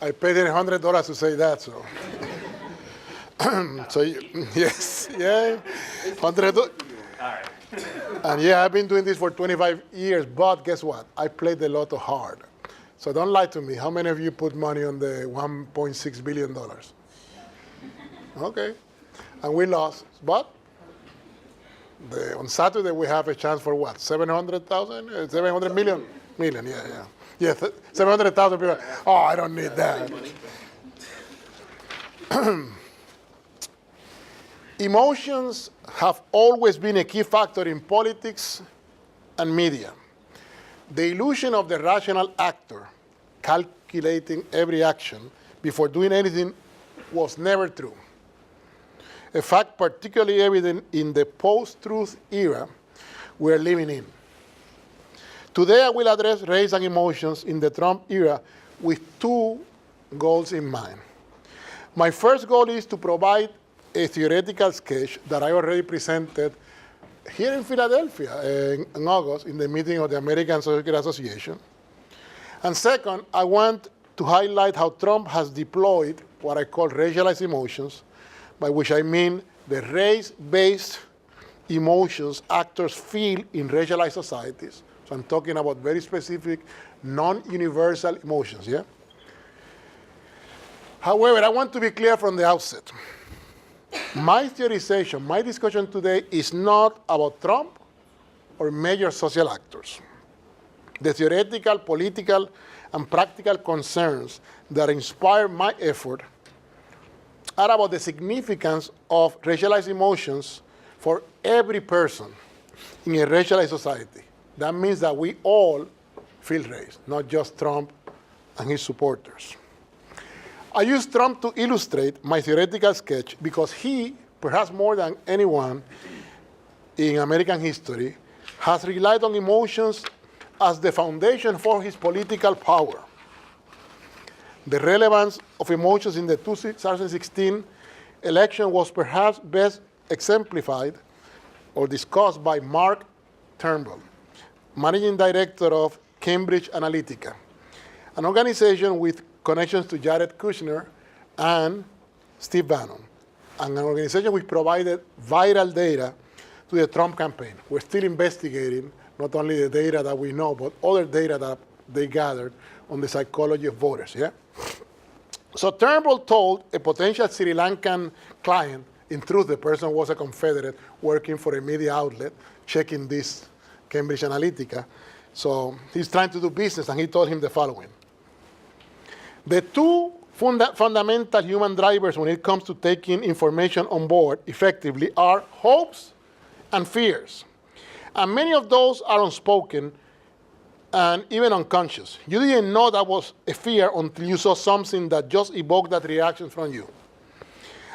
I paid $100 to say that, so. So, yes, yeah, $100. All right. And yeah, I've been doing this for 25 years, but guess what? I played the lotto hard. So don't lie to me. How many of you put money on the $1.6 billion? Okay. And we lost, but on Saturday we have a chance for what? 700,000? 700 million? Million, yeah. Yeah, 700,000 people. Oh, I don't need that. Emotions have always been a key factor in politics and media. The illusion of the rational actor calculating every action before doing anything was never true. A fact particularly evident in the post-truth era we're living in. Today I will address race and emotions in the Trump era with two goals in mind. My first goal is to provide a theoretical sketch that I already presented here in Philadelphia in August in the meeting of the American Social Association. And second, I want to highlight how Trump has deployed what I call racialized emotions, by which I mean the race-based emotions actors feel in racialized societies. So I'm talking about very specific, non-universal emotions, yeah? However, I want to be clear from the outset. My theorization, my discussion today is not about Trump or major social actors. The theoretical, political, and practical concerns that inspire my effort are about the significance of racialized emotions for every person in a racialized society. That means that we all feel race, not just Trump and his supporters. I use Trump to illustrate my theoretical sketch because he, perhaps more than anyone in American history, has relied on emotions as the foundation for his political power. The relevance of emotions in the 2016 election was perhaps best exemplified or discussed by Mark Turnbull, managing director of Cambridge Analytica, an organization with connections to Jared Kushner and Steve Bannon, and an organization which provided viral data to the Trump campaign. We're still investigating not only the data that we know, but other data that they gathered on the psychology of voters, yeah? So Turnbull told a potential Sri Lankan client, in truth, the person was a Confederate working for a media outlet, checking this Cambridge Analytica. So he's trying to do business, and he told him the following. The two fundamental human drivers when it comes to taking information on board effectively are hopes and fears. And many of those are unspoken and even unconscious. You didn't know that was a fear until you saw something that just evoked that reaction from you.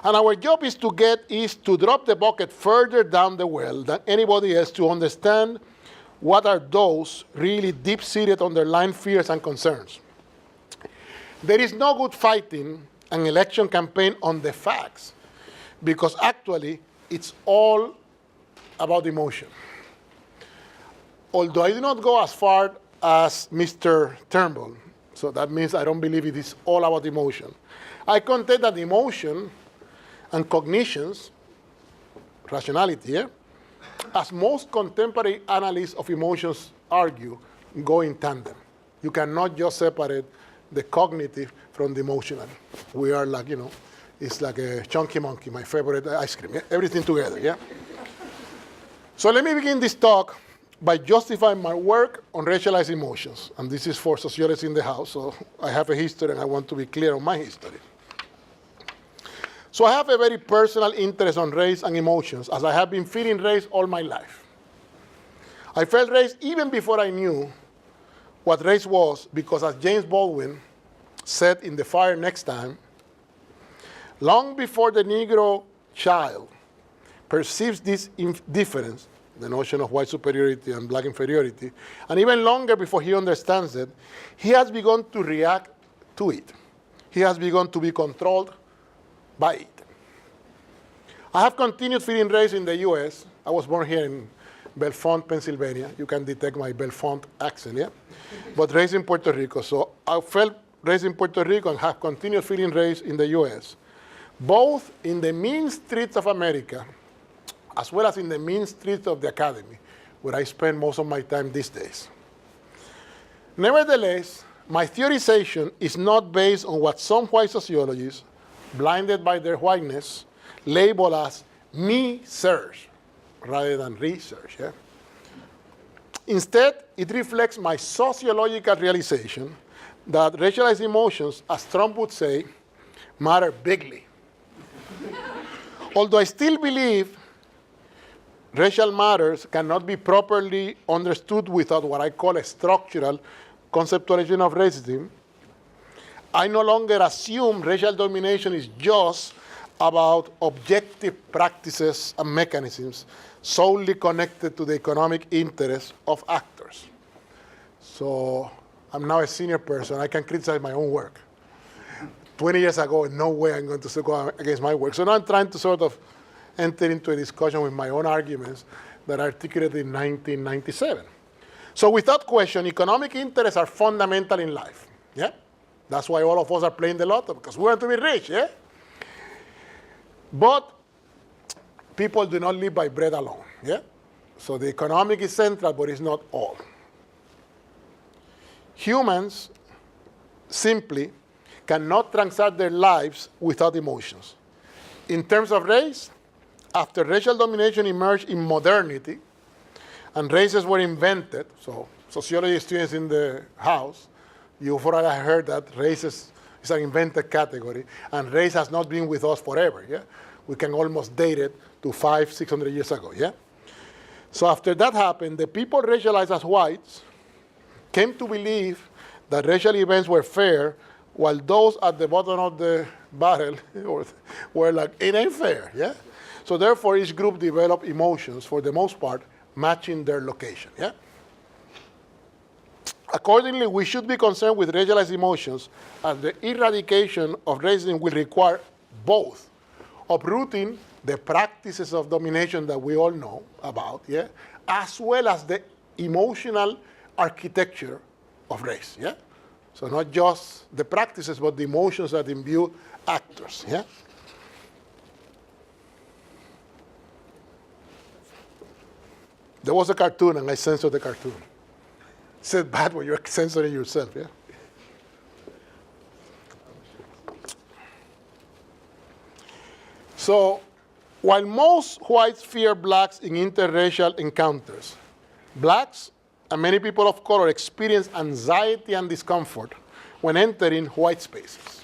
And our job is to drop the bucket further down the well than anybody else to understand what are those really deep-seated underlying fears and concerns. There is no good fighting an election campaign on the facts, because actually it's all about emotion. Although I do not go as far as Mr. Turnbull, so that means I don't believe it is all about emotion. I contend that emotion and cognitions, rationality, yeah, as most contemporary analysts of emotions argue, go in tandem. You cannot just separate the cognitive from the emotional. We are like, it's like a chunky monkey, my favorite ice cream, yeah? Everything together, yeah? So let me begin this talk by justifying my work on racialized emotions. And this is for sociologists in the house, so I have a history and I want to be clear on my history. So I have a very personal interest on race and emotions, as I have been feeling race all my life. I felt race even before I knew what race was, because as James Baldwin said in The Fire Next Time, long before the Negro child perceives this difference, the notion of white superiority and black inferiority, and even longer before he understands it, he has begun to react to it. He has begun to be controlled by it. I have continued feeling race in the US. I was born here in Belfont, Pennsylvania. You can detect my Belfont accent, yeah? But raised in Puerto Rico. So I felt raised in Puerto Rico and have continued feeling raised in the US, both in the mean streets of America, as well as in the mean streets of the academy, where I spend most of my time these days. Nevertheless, my theorization is not based on what some white sociologists, blinded by their whiteness, label as me-search rather than research. Yeah? Instead, it reflects my sociological realization that racialized emotions, as Trump would say, matter bigly. Although I still believe racial matters cannot be properly understood without what I call a structural conceptualization of racism, I no longer assume racial domination is just about objective practices and mechanisms solely connected to the economic interests of actors. So I'm now a senior person. I can criticize my own work. 20 years ago, no way I'm going to go against my work. So now I'm trying to sort of enter into a discussion with my own arguments that I articulated in 1997. So without question, economic interests are fundamental in life. Yeah? That's why all of us are playing the lotto, because we want to be rich. Yeah? But people do not live by bread alone. Yeah? So the economic is central, but it's not all. Humans simply cannot transact their lives without emotions. In terms of race, after racial domination emerged in modernity, and races were invented, so sociology students in the house, you've already heard that races is an invented category, and race has not been with us forever. Yeah? We can almost date it to 500-600 years ago. Yeah? So after that happened, the people racialized as whites came to believe that racial events were fair, while those at the bottom of the barrel were like, it ain't fair. Yeah? So therefore, each group developed emotions, for the most part, matching their location. Yeah? Accordingly, we should be concerned with racialized emotions, as the eradication of racism will require both uprooting the practices of domination that we all know about, yeah, as well as the emotional architecture of race. Yeah? So not just the practices, but the emotions that imbue actors. Yeah? There was a cartoon, and I censored the cartoon. It said bad when you're censoring yourself. Yeah? So while most whites fear blacks in interracial encounters, blacks and many people of color experience anxiety and discomfort when entering white spaces.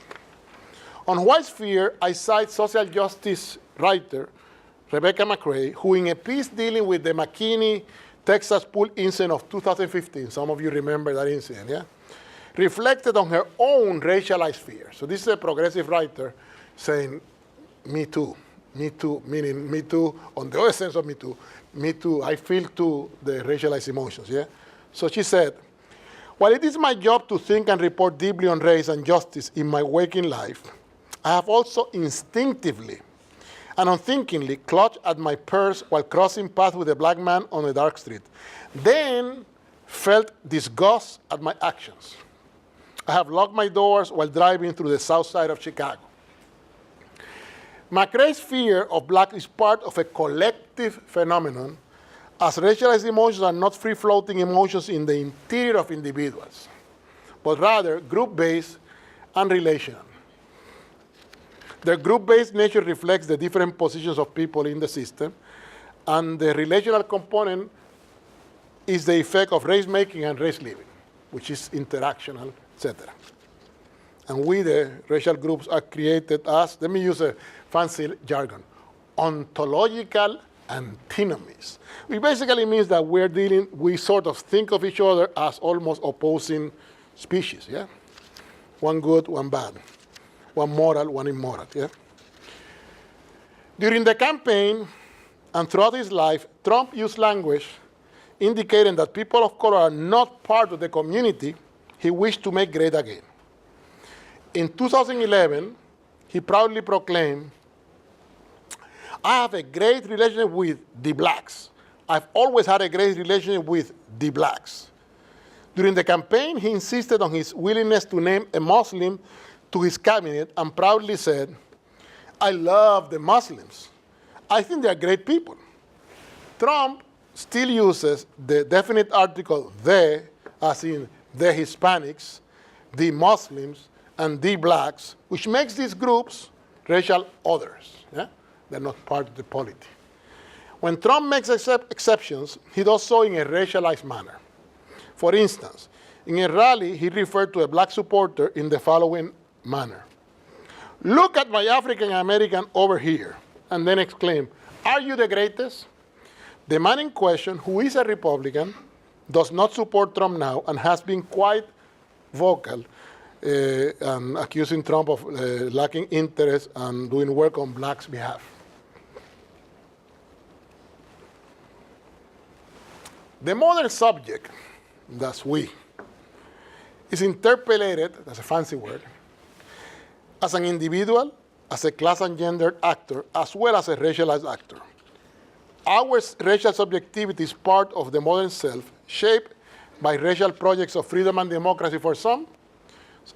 On white fear, I cite social justice writer Rebecca McCrae, who in a piece dealing with the McKinney, Texas pool incident of 2015, some of you remember that incident, yeah? Reflected on her own racialized fear. So this is a progressive writer saying, me too, meaning me too, on the other sense of me too, I feel too the racialized emotions, yeah? So she said, while it is my job to think and report deeply on race and justice in my waking life, I have also instinctively and unthinkingly clutched at my purse while crossing paths with a black man on a dark street. Then felt disgust at my actions. I have locked my doors while driving through the south side of Chicago. McCrae's fear of black is part of a collective phenomenon, as racialized emotions are not free-floating emotions in the interior of individuals, but rather group-based and relational. The group-based nature reflects the different positions of people in the system, and the relational component is the effect of race-making and race-living, which is interactional, etc. And we, the racial groups, are created as, let me use a fancy jargon, ontological antinomies. Which basically means that we sort of think of each other as almost opposing species, yeah? One good, one bad. One moral, one immoral, yeah? During the campaign and throughout his life, Trump used language indicating that people of color are not part of the community he wished to make great again. In 2011, he proudly proclaimed, I have a great relationship with the blacks. I've always had a great relationship with the blacks. During the campaign, he insisted on his willingness to name a Muslim to his cabinet and proudly said, "I love the Muslims. I think they are great people." Trump still uses the definite article "they," as in the Hispanics, the Muslims, and the blacks, which makes these groups racial others. Yeah? They're not part of the polity. When Trump makes exceptions, he does so in a racialized manner. For instance, in a rally, he referred to a black supporter in the following manner: "Look at my African American over here," and then exclaim, "Are you the greatest?" The man in question, who is a Republican, does not support Trump now and has been quite vocal and accusing Trump of lacking interest and doing work on blacks' behalf. The modern subject, that's we, is interpolated, that's a fancy word, as an individual, as a class and gendered actor, as well as a racialized actor. Our racial subjectivity is part of the modern self, shaped by racial projects of freedom and democracy for some,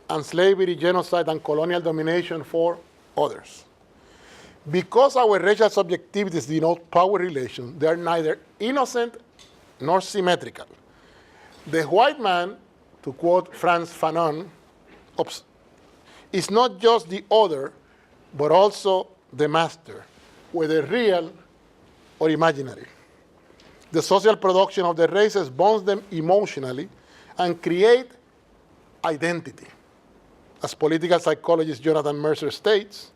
and slavery, genocide, and colonial domination for others. Because our racial subjectivities denote power relations, they are neither innocent nor symmetrical. The white man, to quote Frantz Fanon, is not just the other, but also the master, whether real or imaginary. The social production of the races bonds them emotionally and create identity. As political psychologist Jonathan Mercer states,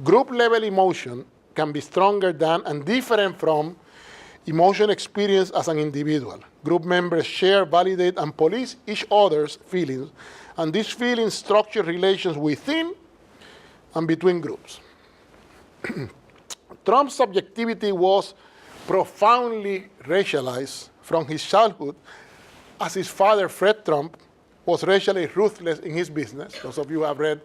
group-level emotion can be stronger than and different from emotion experienced as an individual. Group members share, validate, and police each other's feelings, and these feelings structure relations within and between groups. Trump's subjectivity was profoundly racialized from his childhood, as his father, Fred Trump, was racially ruthless in his business. Those of you who have read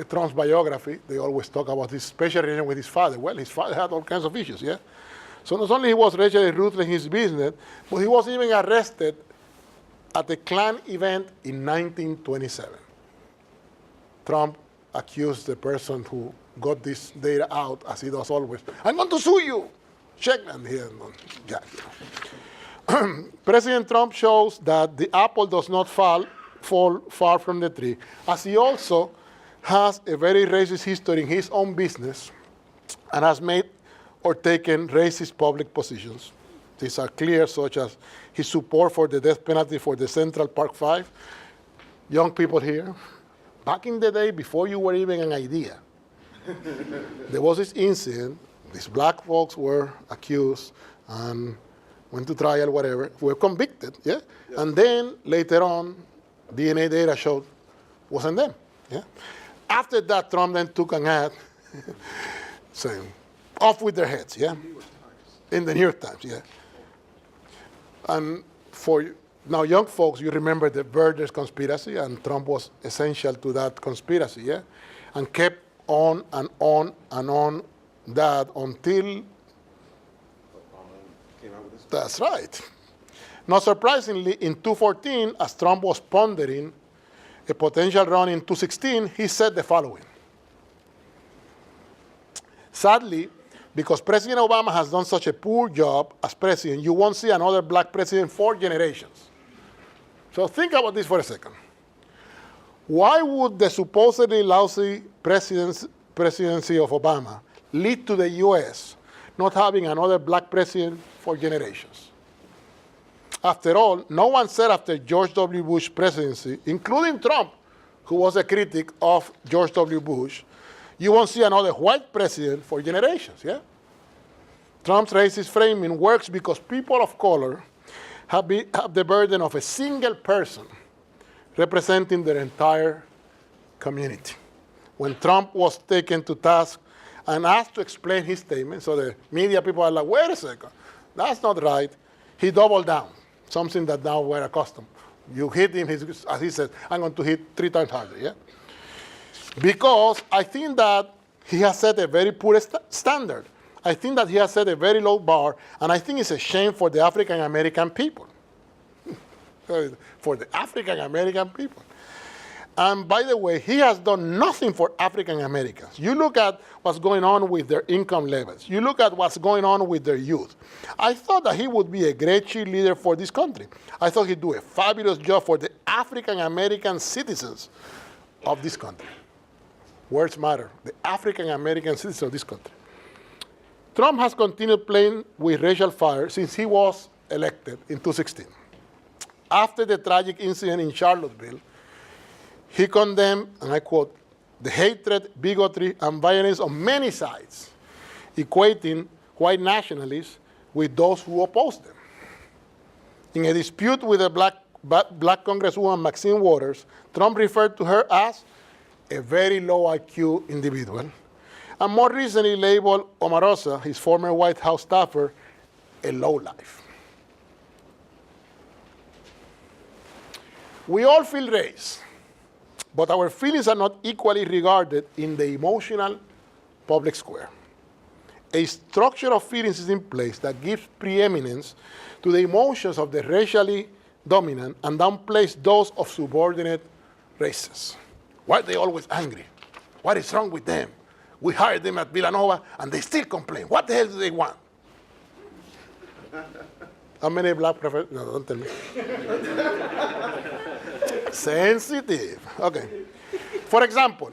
Trump's biography, they always talk about his special relation with his father. Well, his father had all kinds of issues, yeah? So not only he was racially ruthless in his business, but he was even arrested at a Klan event in 1927. Trump accused the person who got this data out, as he does always, "I'm going to sue you." Check, and he yeah. President Trump shows that the apple does not fall far from the tree, as he also has a very racist history in his own business and has made or taken racist public positions. These are clear, such as his support for the death penalty for the Central Park Five. Young people here, back in the day, before you were even an idea, there was this incident. These black folks were accused and went to trial, whatever, were convicted, yeah? And then later on, DNA data showed wasn't them, yeah? After that, Trump then took an ad saying, "Off with their heads," yeah? In the New York Times, yeah. And for now, young folks, you remember the Birders conspiracy, and Trump was essential to that conspiracy, yeah? And kept on and on and on that until that's right. Not surprisingly, in 2014, as Trump was pondering a potential run in 2016, he said the following: "Sadly, because President Obama has done such a poor job as president, you won't see another black president for generations." So think about this for a second. Why would the supposedly lousy presidency of Obama lead to the U.S. not having another black president for generations? After all, no one said after George W. Bush's presidency, including Trump, who was a critic of George W. Bush, you won't see another white president for generations, yeah? Trump's racist framing works because people of color have the burden of a single person representing their entire community. When Trump was taken to task and asked to explain his statement, so the media people are like, "Wait a second, that's not right," he doubled down, something that now we're accustomed. You hit him, as he said, "I'm going to hit 3 times harder," yeah? Because I think that he has set a very poor standard. I think that he has set a very low bar, and I think it's a shame for the African American people. for the African American people. And by the way, he has done nothing for African Americans. You look at what's going on with their income levels. You look at what's going on with their youth. I thought that he would be a great cheerleader for this country. I thought he'd do a fabulous job for the African American citizens of this country. Words matter. The African American citizens of this country. Trump has continued playing with racial fire since he was elected in 2016. After the tragic incident in Charlottesville, he condemned, and I quote, the hatred, bigotry, and violence on many sides, equating white nationalists with those who oppose them. In a dispute with a black Congresswoman, Maxine Waters, Trump referred to her as a very low IQ individual, and more recently labeled Omarosa, his former White House staffer, a lowlife. We all feel race, but our feelings are not equally regarded in the emotional public square. A structure of feelings is in place that gives preeminence to the emotions of the racially dominant and downplays those of subordinate races. Why are they always angry? What is wrong with them? We hired them at Villanova and they still complain. What the hell do they want? How many black professors? No, don't tell me. Sensitive. Okay. For example,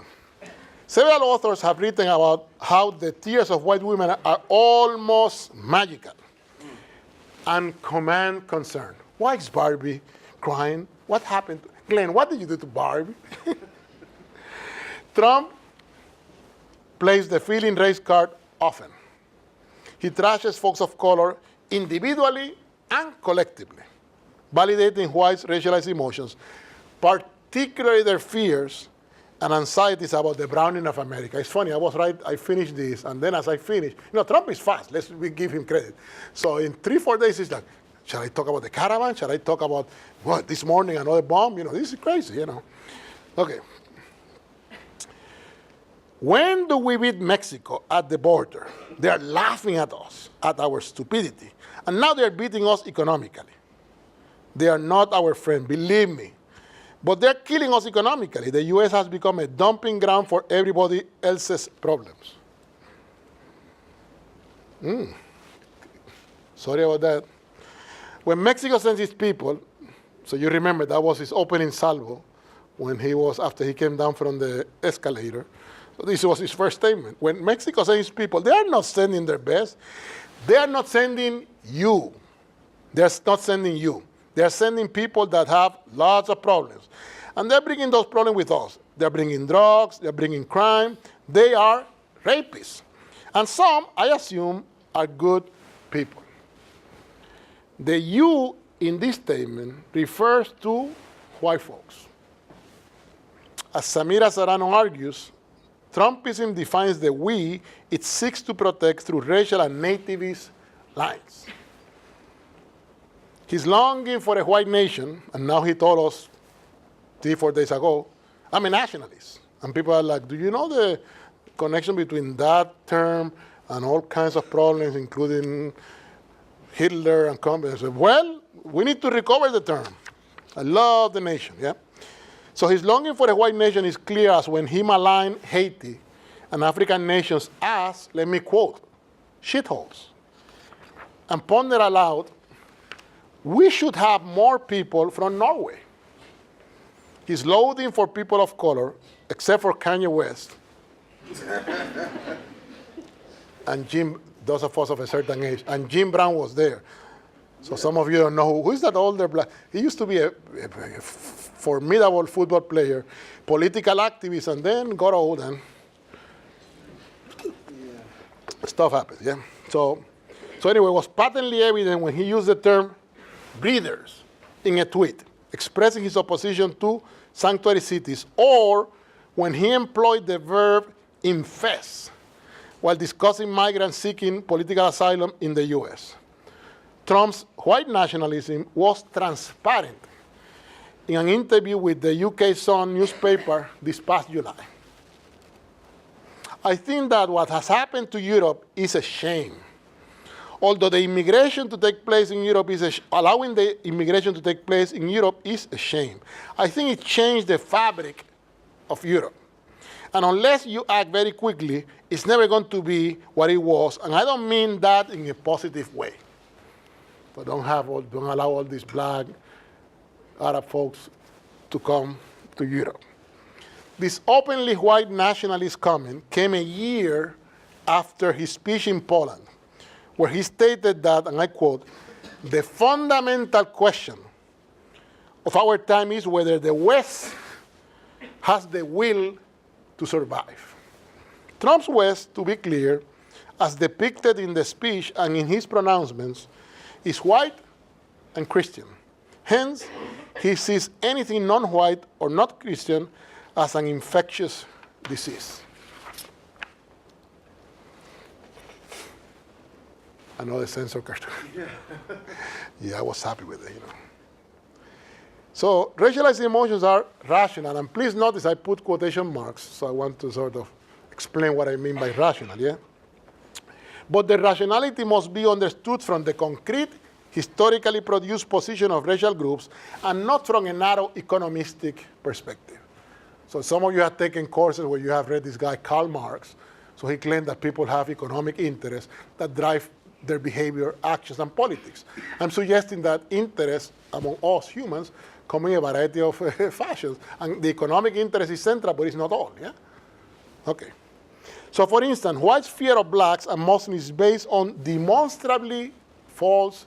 several authors have written about how the tears of white women are almost magical and command concern. Why is Barbie crying? What happened? Glenn, what did you do to Barbie? Trump plays the feeling race card often. He trashes folks of color individually and collectively, validating whites' racialized emotions, particularly their fears and anxieties about the browning of America. It's funny, I was right, I finished this, and then as I finished, Trump is fast, we give him credit. So in 3-4 days, he's like, shall I talk about the caravan? Shall I talk about, what, this morning, another bomb? This is crazy, Okay. When do we beat Mexico at the border? They are laughing at us, at our stupidity. And now they're beating us economically. They are not our friend, believe me. But they're killing us economically. The U.S. has become a dumping ground for everybody else's problems. Sorry about that. When Mexico sends its people, so you remember that was his opening salvo when after he came down from the escalator. So this was his first statement. When Mexico sends its people, they are not sending their best. They are not sending you. They're not sending you. They're sending people that have lots of problems. And they're bringing those problems with us. They're bringing drugs. They're bringing crime. They are rapists. And some, I assume, are good people. The you in this statement refers to white folks. As Samira Serrano argues, Trumpism defines the we it seeks to protect through racial and nativist lines. He's longing for a white nation, and now he told us 3-4 days ago, I'm a nationalist. And people are like, do you know the connection between that term and all kinds of problems, including Hitler and company? I said, well, we need to recover the term. I love the nation, yeah? So his longing for a white nation is clear as when he maligned Haiti and African nations as, let me quote, shitholes. And ponder aloud, we should have more people from Norway. His loathing for people of color, except for Kanye West, and those of us of a certain age, and Jim Brown was there. So some of you don't know who is that older black. He used to be a formidable football player, political activist, and then got old and stuff happens, yeah? So anyway, it was patently evident when he used the term breeders in a tweet, expressing his opposition to sanctuary cities, or when he employed the verb infest while discussing migrants seeking political asylum in the US. Trump's white nationalism was transparent in an interview with the UK Sun newspaper this past July. I think that what has happened to Europe is a shame. Although the immigration to take place in Europe allowing the immigration to take place in Europe is a shame. I think it changed the fabric of Europe. And unless you act very quickly, it's never going to be what it was. And I don't mean that in a positive way. But don't allow all these black Arab folks to come to Europe. This openly white nationalist comment came a year after his speech in Poland, where he stated that, and I quote, "The fundamental question of our time is whether the West has the will to survive." Trump's West, to be clear, as depicted in the speech and in his pronouncements, is white and Christian. Hence, he sees anything non-white or not Christian as an infectious disease. Another censor cartoon. Yeah, I was happy with it, So racialized emotions are rational, and please notice I put quotation marks, so I want to sort of explain what I mean by rational, yeah? But the rationality must be understood from the concrete, historically produced position of racial groups, and not from a narrow economistic perspective. So some of you have taken courses where you have read this guy, Karl Marx, so he claimed that people have economic interests that drive their behavior, actions, and politics. I'm suggesting that interests among us humans come in a variety of fashions. And the economic interest is central, but it's not all, yeah? Okay. So for instance, white's fear of blacks and Muslims is based on demonstrably false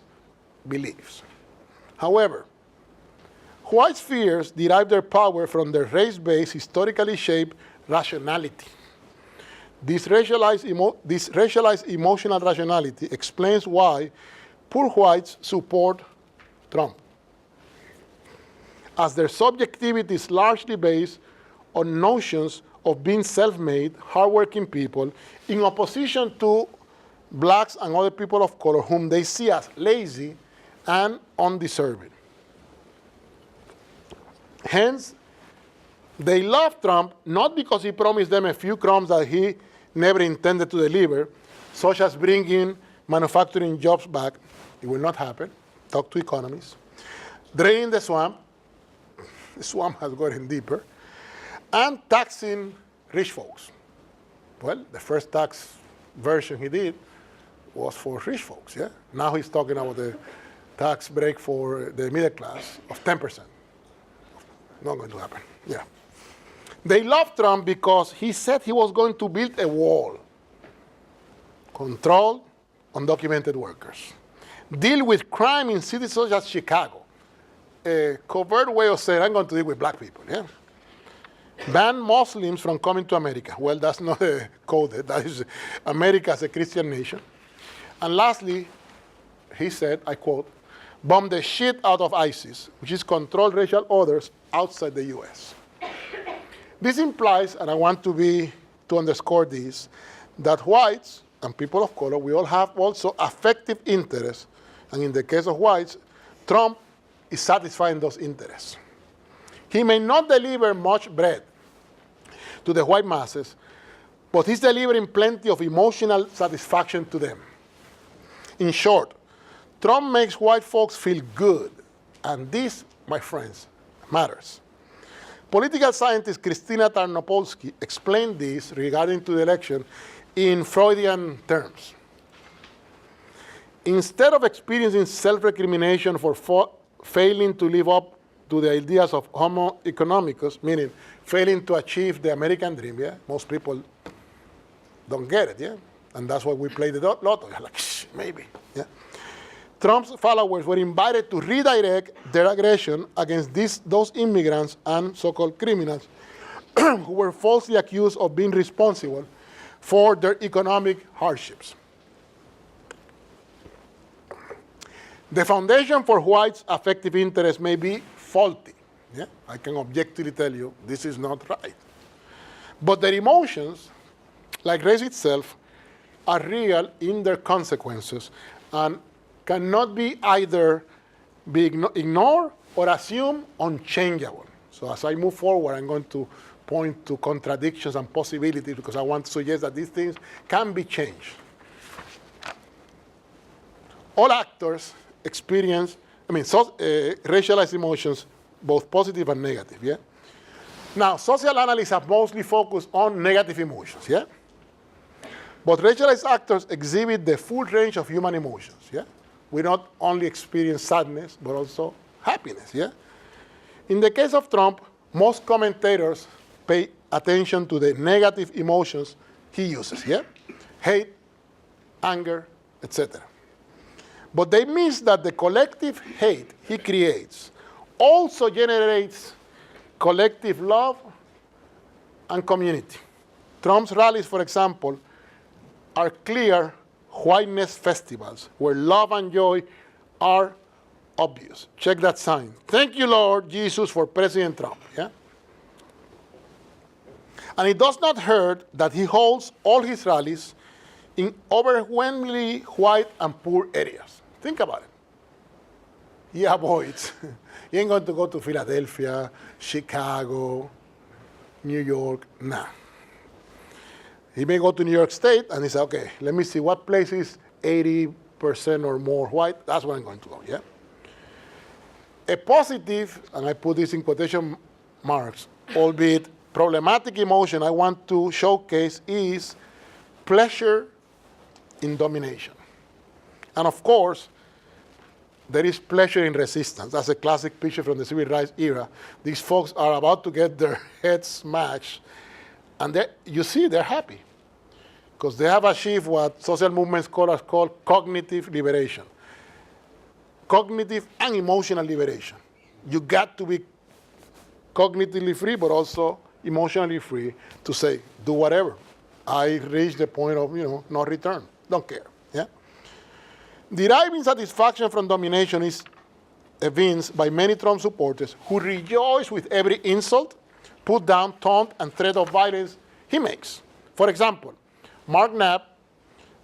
beliefs. However, white's fears derive their power from their race-based, historically shaped rationality. This racialized emotional rationality explains why poor whites support Trump, as their subjectivity is largely based on notions of being self-made, hardworking people, in opposition to blacks and other people of color whom they see as lazy and undeserving. Hence, they love Trump not because he promised them a few crumbs that he never intended to deliver, such as bringing manufacturing jobs back. It will not happen. Talk to economists. Draining the swamp has gotten deeper, and taxing rich folks. Well, the first tax version he did was for rich folks, yeah? Now he's talking about the tax break for the middle class of 10%. Not going to happen, yeah. They love Trump because he said he was going to build a wall, control undocumented workers, deal with crime in cities such as Chicago. A covert way of saying, I'm going to deal with black people, yeah? Ban Muslims from coming to America. Well, that's not a code. That is America as a Christian nation. And lastly, he said, I quote, bomb the shit out of ISIS, which is control racial orders outside the US. This implies, and I want to underscore this, that whites and people of color, we all have also affective interests. And in the case of whites, Trump is satisfying those interests. He may not deliver much bread to the white masses, but he's delivering plenty of emotional satisfaction to them. In short, Trump makes white folks feel good, and this, my friends, matters. Political scientist Christina Tarnopolsky explained this regarding to the election in Freudian terms. Instead of experiencing self-recrimination for failing to live up to the ideas of homo economicus, meaning failing to achieve the American dream, yeah? Most people don't get it, yeah? And that's why we play the lotto. You're like, maybe, yeah? Trump's followers were invited to redirect their aggression against those immigrants and so-called criminals who were falsely accused of being responsible for their economic hardships. The foundation for whites' affective interest may be faulty. Yeah? I can objectively tell you this is not right. But their emotions, like race itself, are real in their consequences and cannot be either be ignored or assumed unchangeable. So as I move forward, I'm going to point to contradictions and possibilities because I want to suggest that these things can be changed. all actors experience, racialized emotions, both positive and negative, yeah? Now, social analysts have mostly focused on negative emotions, yeah? But racialized actors exhibit the full range of human emotions, yeah? We not only experience sadness, but also happiness, yeah? In the case of Trump, most commentators pay attention to the negative emotions he uses, yeah? Hate, anger, etc. But they miss that the collective hate he creates also generates collective love and community. Trump's rallies, for example, are clear whiteness festivals where love and joy are obvious. Check that sign. Thank you, Lord Jesus, for President Trump. Yeah? And it does not hurt that he holds all his rallies in overwhelmingly white and poor areas. Think about it. He avoids. He ain't going to go to Philadelphia, Chicago, New York. Nah. He may go to New York State and he said, okay, let me see what place is 80% or more white. That's where I'm going to go, yeah? A positive, and I put this in quotation marks, albeit problematic emotion I want to showcase is pleasure in domination. And of course, there is pleasure in resistance. That's a classic picture from the civil rights era. These folks are about to get their heads smashed, and you see they're happy because they have achieved what social movement scholars call cognitive liberation. Cognitive and emotional liberation. You got to be cognitively free, but also emotionally free to say, do whatever. I reached the point of, no return. Don't care, yeah? Deriving satisfaction from domination is evinced by many Trump supporters who rejoice with every insult, put down, taunt, and threat of violence he makes. For example, Mark Knapp,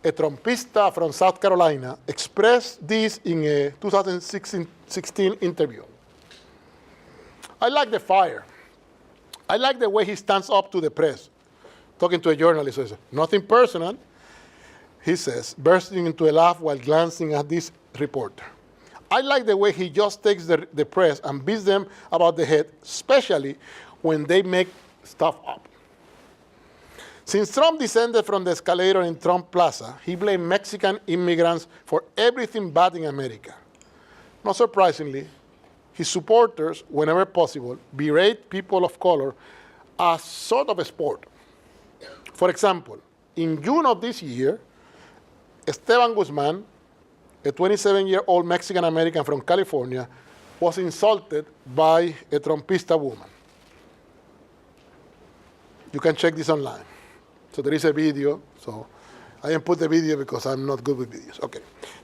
a Trumpista from South Carolina, expressed this in a 2016 interview. I like the fire. I like the way he stands up to the press. Talking to a journalist, he says, nothing personal, he says, bursting into a laugh while glancing at this reporter. I like the way he just takes the press and beats them about the head, especially when they make stuff up. Since Trump descended from the escalator in Trump Plaza, he blamed Mexican immigrants for everything bad in America. Not surprisingly, his supporters, whenever possible, berate people of color as sort of a sport. For example, in June of this year, Esteban Guzman, a 27-year-old Mexican-American from California, was insulted by a Trumpista woman. You can check this online. So there is a video. So I didn't put the video because I'm not good with videos. Okay.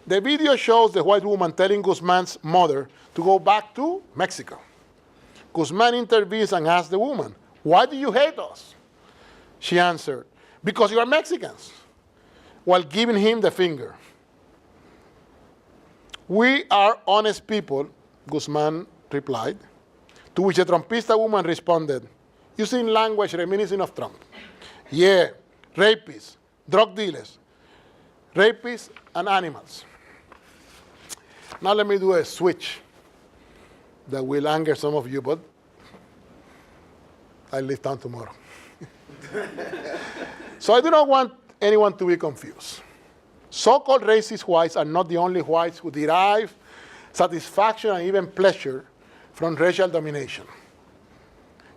The video shows the white woman telling Guzman's mother to go back to Mexico. Guzman intervenes and asks the woman, why do you hate us? She answered, because you are Mexicans, while giving him the finger. We are honest people, Guzman replied, to which a Trumpista woman responded, using language reminiscent of Trump. Yeah, rapists, drug dealers, rapists, and animals. Now let me do a switch that will anger some of you, but I leave town tomorrow. So I do not want anyone to be confused. So-called racist whites are not the only whites who derive satisfaction and even pleasure from racial domination.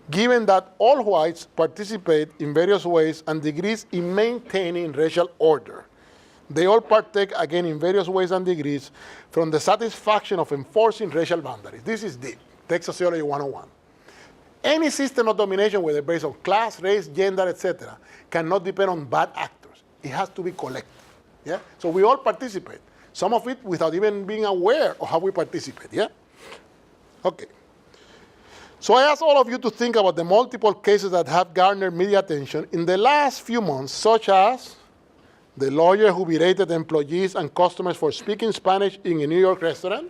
Given that all whites participate in various ways and degrees in maintaining racial order, they all partake again in various ways and degrees from the satisfaction of enforcing racial boundaries. This is deep. Take Sociology 101. Any system of domination, whether based on class, race, gender, etc., cannot depend on bad actors. It has to be collective. Yeah? So we all participate. Some of it without even being aware of how we participate. Yeah? Okay. So I ask all of you to think about the multiple cases that have garnered media attention in the last few months, such as the lawyer who berated employees and customers for speaking Spanish in a New York restaurant,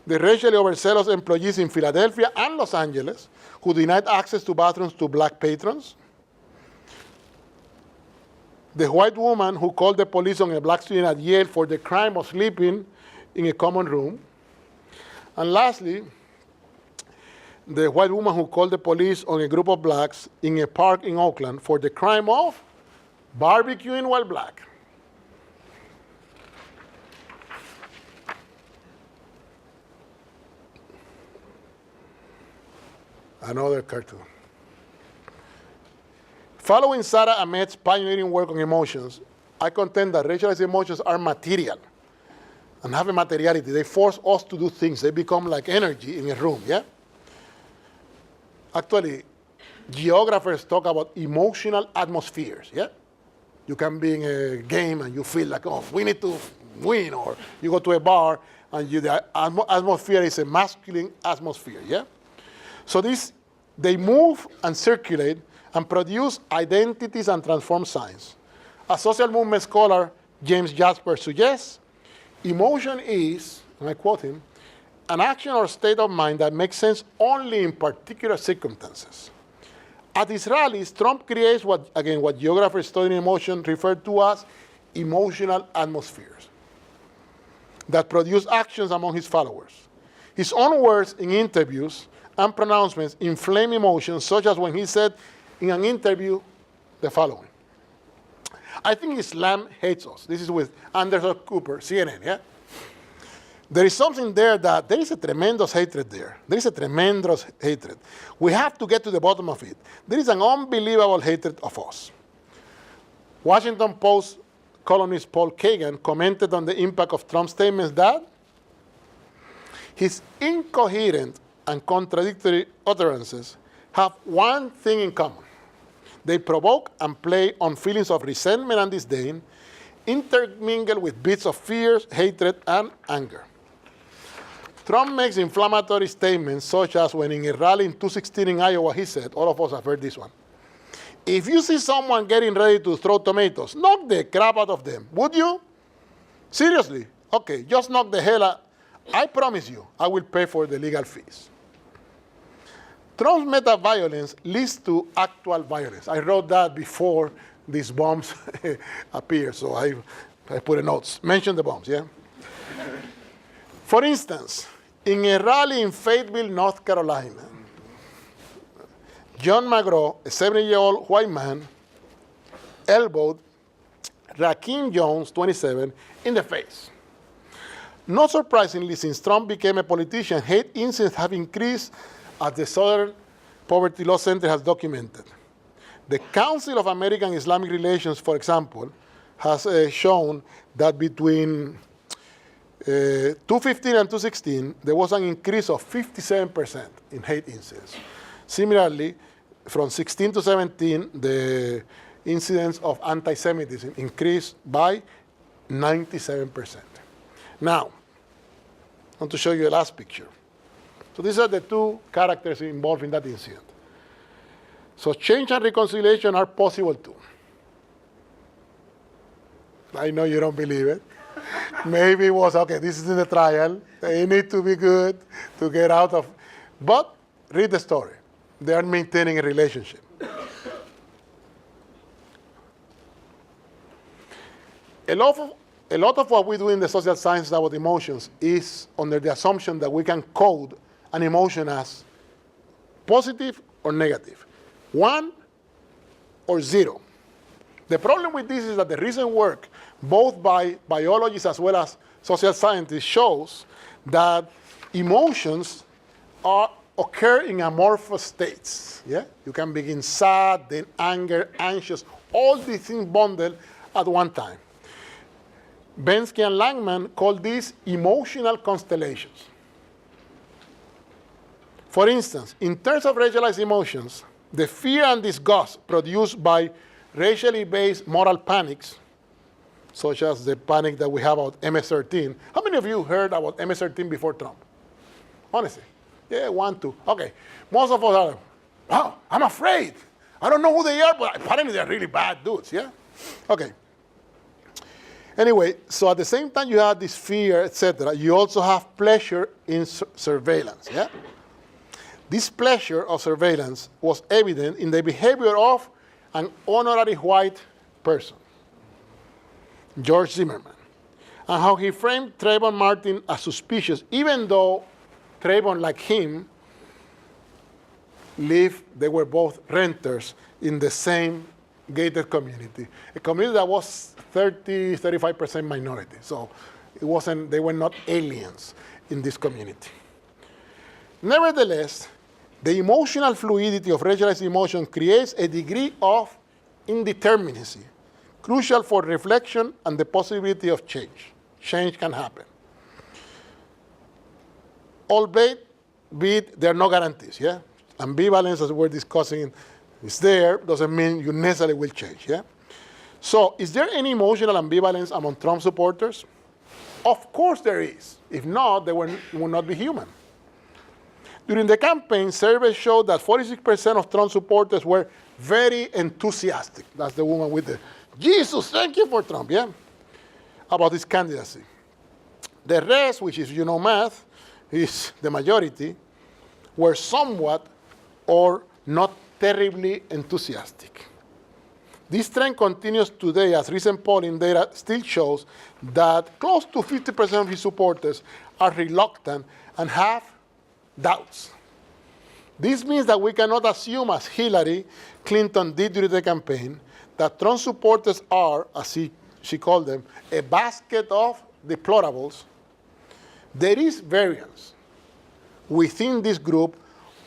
the racially overzealous employees in Philadelphia and Los Angeles who denied access to bathrooms to black patrons, The white woman who called the police on a black student at Yale for the crime of sleeping in a common room. And lastly, the white woman who called the police on a group of blacks in a park in Oakland for the crime of barbecuing while black. Another cartoon. Following Sarah Ahmed's pioneering work on emotions, I contend that racialized emotions are material and have a materiality. They force us to do things. They become like energy in a room, yeah? Actually, geographers talk about emotional atmospheres, yeah? You can be in a game and you feel like, oh, we need to win, or you go to a bar and the atmosphere is a masculine atmosphere, yeah? So they move and circulate and produce identities and transform signs. As social movement scholar James Jasper suggests, emotion is, and I quote him, an action or state of mind that makes sense only in particular circumstances. At his rallies, Trump creates what geographers studying emotion refer to as emotional atmospheres that produce actions among his followers. His own words in interviews and pronouncements inflame emotions, such as when he said in an interview the following: I think Islam hates us. This is with Anderson Cooper, CNN, yeah? There is something there that there is a tremendous hatred there. There is a tremendous hatred. We have to get to the bottom of it. There is an unbelievable hatred of us. Washington Post columnist Paul Kagan commented on the impact of Trump's statements that his incoherent and contradictory utterances have one thing in common. They provoke and play on feelings of resentment and disdain, intermingled with bits of fear, hatred, and anger. Trump makes inflammatory statements, such as when in a rally in 2016 in Iowa, he said, all of us have heard this one, if you see someone getting ready to throw tomatoes, knock the crap out of them, would you? Seriously? Okay, just knock the hell out. I promise you, I will pay for the legal fees. Trump's meta-violence leads to actual violence. I wrote that before these bombs appeared, so I put a note. Mention the bombs, yeah? For instance, in a rally in Fayetteville, North Carolina, John McCrae, a 70-year-old white man, elbowed Rakeem Jones, 27, in the face. Not surprisingly, since Trump became a politician, hate incidents have increased, as the Southern Poverty Law Center has documented. The Council of American Islamic Relations, for example, has shown that between 2015 and 2016, there was an increase of 57% in hate incidents. Similarly, from 16 to 17, the incidence of anti-Semitism increased by 97%. Now, I want to show you the last picture. So these are the two characters involved in that incident. So change and reconciliation are possible too. I know you don't believe it. Maybe it was, okay, this is in the trial. They need to be good to get out of. But read the story. They are maintaining a relationship. A lot of what we do in the social sciences about emotions is under the assumption that we can code an emotion as positive or negative, 1 or 0. The problem with this is that the recent work, both by biologists as well as social scientists, shows that emotions occur in amorphous states. Yeah? You can begin sad, then anger, anxious, all these things bundled at one time. Bensky and Langman call these emotional constellations. For instance, in terms of racialized emotions, the fear and disgust produced by racially based moral panics, such as the panic that we have about MS-13. How many of you heard about MS-13 before Trump? Honestly. Yeah, 1, 2. Okay. Most of us are, wow, I'm afraid. I don't know who they are, but apparently they're really bad dudes, yeah? Okay. Anyway, so at the same time you have this fear, etc., you also have pleasure in surveillance, yeah? This pleasure of surveillance was evident in the behavior of an honorary white person. George Zimmerman, and how he framed Trayvon Martin as suspicious, even though Trayvon, like him, they were both renters in the same gated community, a community that was 35% minority. So they were not aliens in this community. Nevertheless, the emotional fluidity of racialized emotion creates a degree of indeterminacy, crucial for reflection and the possibility of change. Change can happen. Albeit, there are no guarantees, yeah? Ambivalence, as we're discussing, is there, doesn't mean you necessarily will change, yeah? So, is there any emotional ambivalence among Trump supporters? Of course there is. If not, they would not be human. During the campaign, surveys showed that 46% of Trump supporters were very enthusiastic. That's the woman with the, Jesus, thank you for Trump, yeah? About his candidacy. The rest, which is, math, is the majority, were somewhat or not terribly enthusiastic. This trend continues today as recent polling data still shows that close to 50% of his supporters are reluctant and have doubts. This means that we cannot assume, as Hillary Clinton did during the campaign, that Trump supporters are, as she called them, a basket of deplorables. There is variance within this group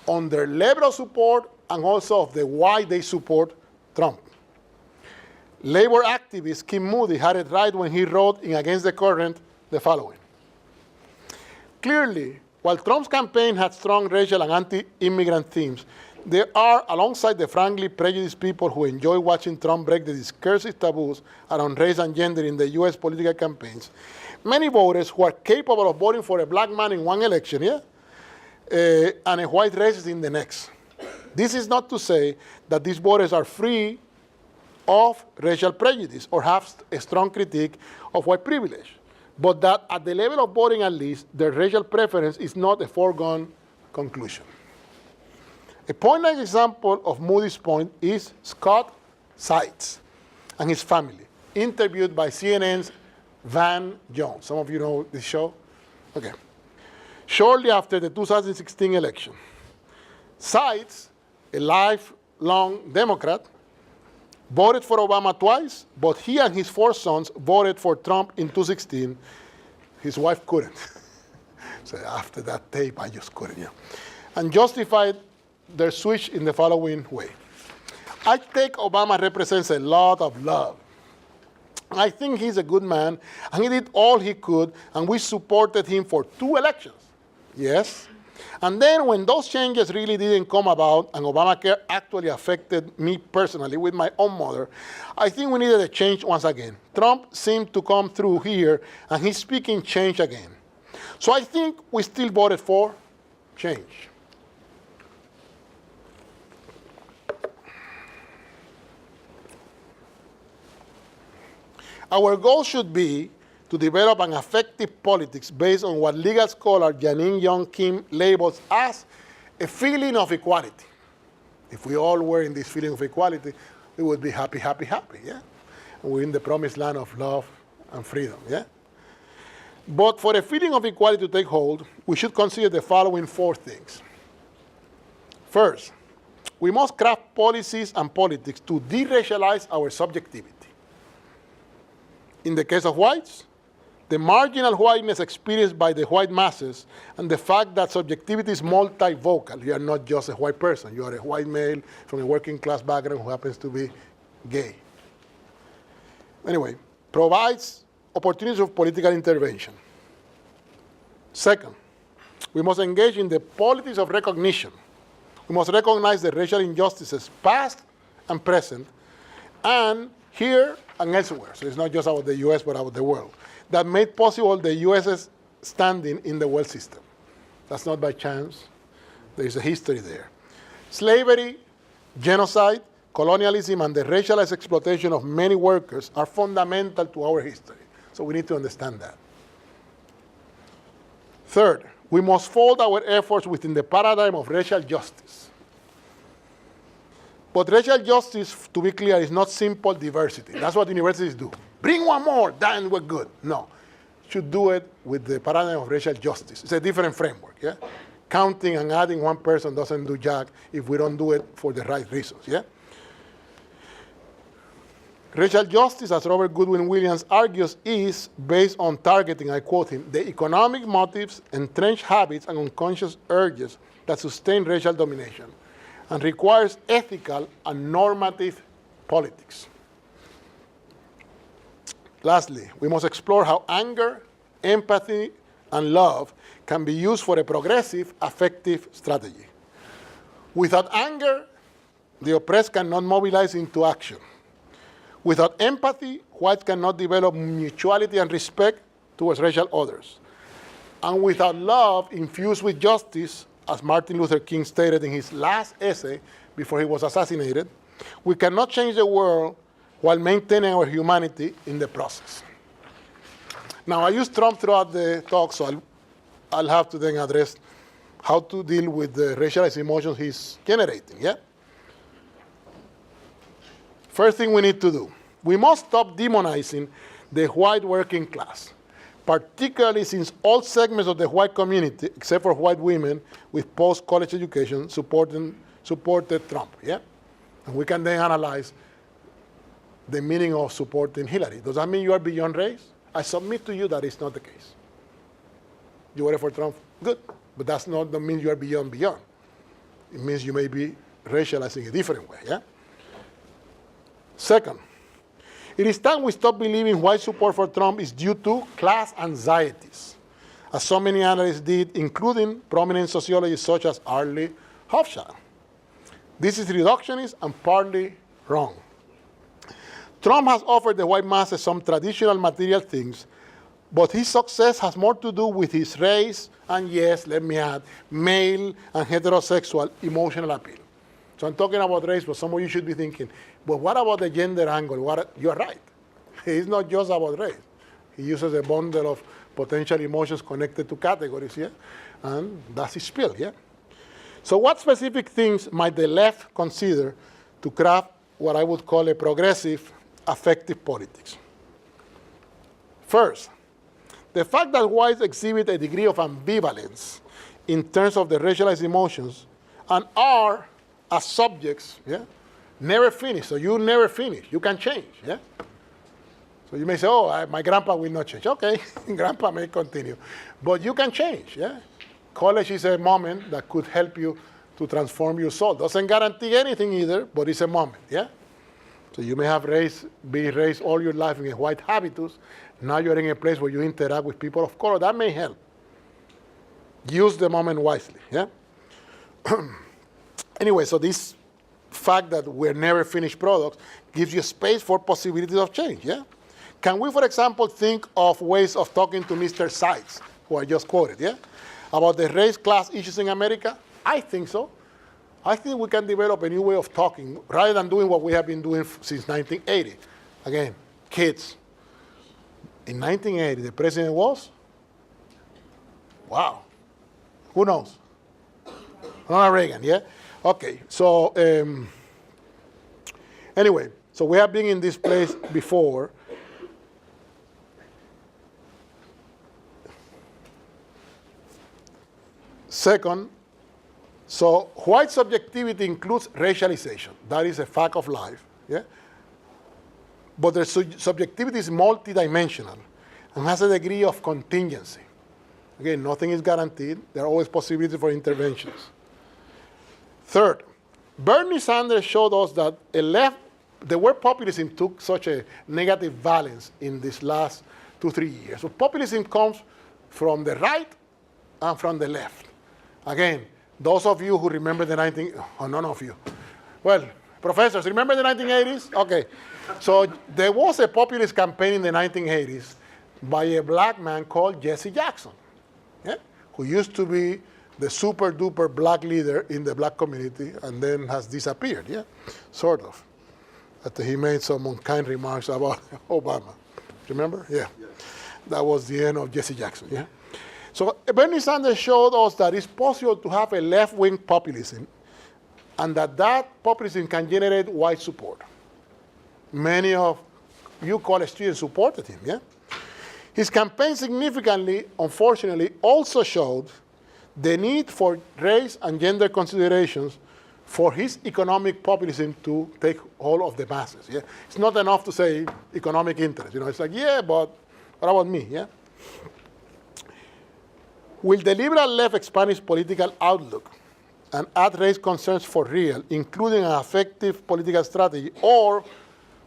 on their level of support and also of the why they support Trump. Labor activist Kim Moody had it right when he wrote in Against the Current the following. Clearly, while Trump's campaign had strong racial and anti-immigrant themes, there are, alongside the frankly prejudiced people who enjoy watching Trump break the discursive taboos around race and gender in the US political campaigns, many voters who are capable of voting for a black man in one election, and a white racist in the next. This is not to say that these voters are free of racial prejudice or have a strong critique of white privilege, but that at the level of voting at least, their racial preference is not a foregone conclusion. A poignant example of Moody's point is Scott Seitz and his family, interviewed by CNN's Van Jones. Some of you know this show? Okay. Shortly after the 2016 election, Seitz, a lifelong Democrat, voted for Obama twice, but he and his 4 sons voted for Trump in 2016. His wife couldn't. So after that tape, I just couldn't, and justified their switch in the following way. I think Obama represents a lot of love. I think he's a good man, and he did all he could, and we supported him for 2 elections. Yes? And then when those changes really didn't come about, and Obamacare actually affected me personally with my own mother, I think we needed a change once again. Trump seemed to come through here, and he's speaking change again. So I think we still voted for change. Our goal should be to develop an effective politics based on what legal scholar Janine Young Kim labels as a feeling of equality. If we all were in this feeling of equality, we would be happy, happy, happy, yeah? We're in the promised land of love and freedom, yeah? But for a feeling of equality to take hold, we should consider the following 4 things. First, we must craft policies and politics to de-racialize our subjectivity. In the case of whites, the marginal whiteness experienced by the white masses and the fact that subjectivity is multivocal. You are not just a white person. You are a white male from a working class background who happens to be gay. Anyway, provides opportunities of political intervention. Second, we must engage in the politics of recognition. We must recognize the racial injustices, past and present, and here and elsewhere. So it's not just about the US, but about the world, that made possible the US's standing in the world system. That's not by chance. There is a history there. Slavery, genocide, colonialism, and the racialized exploitation of many workers are fundamental to our history. So we need to understand that. Third, we must fold our efforts within the paradigm of racial justice. But racial justice, to be clear, is not simple diversity. That's what universities do. bring one more, then we're good. No. Should do it with the paradigm of racial justice. It's a different framework, yeah? Counting and adding one person doesn't do jack if we don't do it for the right reasons, yeah? Racial justice, as Robert Goodwin Williams argues, is based on targeting, I quote him, the economic motives, entrenched habits, and unconscious urges that sustain racial domination, and requires ethical and normative politics. Lastly, we must explore how anger, empathy, and love can be used for a progressive, affective strategy. Without anger, the oppressed cannot mobilize into action. Without empathy, whites cannot develop mutuality and respect towards racial others. And without love infused with justice, as Martin Luther King stated in his last essay before he was assassinated, we cannot change the world while maintaining our humanity in the process. Now, I used Trump throughout the talk, so I'll have to then address how to deal with the racialized emotions he's generating, yeah? First thing we need to do, we must stop demonizing the white working class, particularly since all segments of the white community, except for white women with post-college education, supported Trump, yeah? And we can then analyze the meaning of supporting Hillary. Does that mean you are beyond race? I submit to you that it's not the case. You voted for Trump? Good. But that's not mean you are beyond. It means you may be racializing a different way, yeah? Second, it is time we stop believing white support for Trump is due to class anxieties, as so many analysts did, including prominent sociologists such as Arlie Hofschild. This is reductionist and partly wrong. Trump has offered the white masses some traditional material things, but his success has more to do with his race and, yes, let me add, male and heterosexual emotional appeal. So I'm talking about race, but some of you should be thinking, but what about the gender angle? You're right. It's not just about race. He uses a bundle of potential emotions connected to categories, yeah? And that's his spiel, yeah? So what specific things might the left consider to craft what I would call a progressive, affective politics? First, the fact that whites exhibit a degree of ambivalence in terms of the racialized emotions and are, as subjects, yeah, never finish. So you never finish. You can change, yeah? So you may say, oh, my grandpa will not change. Okay, grandpa may continue. But you can change, yeah? College is a moment that could help you to transform your soul. Doesn't guarantee anything either, but it's a moment, yeah? So you may have been raised all your life in a white habitus. Now you're in a place where you interact with people of color. That may help. Use the moment wisely, yeah? Anyway, so this fact that we're never finished products gives you space for possibilities of change, yeah? Can we, for example, think of ways of talking to Mr. Sykes, who I just quoted, yeah? About the race-class issues in America? I think so. I think we can develop a new way of talking rather than doing what we have been doing since 1980. Again, kids. In 1980, the president was? Wow. Who knows? Ronald Reagan, yeah? Okay, so anyway, so we have been in this place before. Second, so white subjectivity includes racialization. That is a fact of life, yeah? But their subjectivity is multidimensional and has a degree of contingency. Again, nothing is guaranteed. There are always possibilities for interventions. Third, Bernie Sanders showed us that the word populism took such a negative valence in these last 2-3 years. So populism comes from the right and from the left. Again, those of you who remember the none of you. Well, professors, remember the 1980s? Okay. So there was a populist campaign in the 1980s by a black man called Jesse Jackson, yeah? Who used to be the super-duper black leader in the black community and then has disappeared, yeah? Sort of. After he made some unkind remarks about Obama. Remember? Yeah. Yes. That was the end of Jesse Jackson, yeah? So Bernie Sanders showed us that it's possible to have a left-wing populism and that populism can generate white support. Many of you college students supported him, yeah? His campaign significantly, unfortunately, also showed the need for race and gender considerations for his economic populism to take hold of the masses, yeah? It's not enough to say economic interest, it's like, yeah, but what about me, yeah? Will the liberal left expand its political outlook and add race concerns for real, including an effective political strategy, or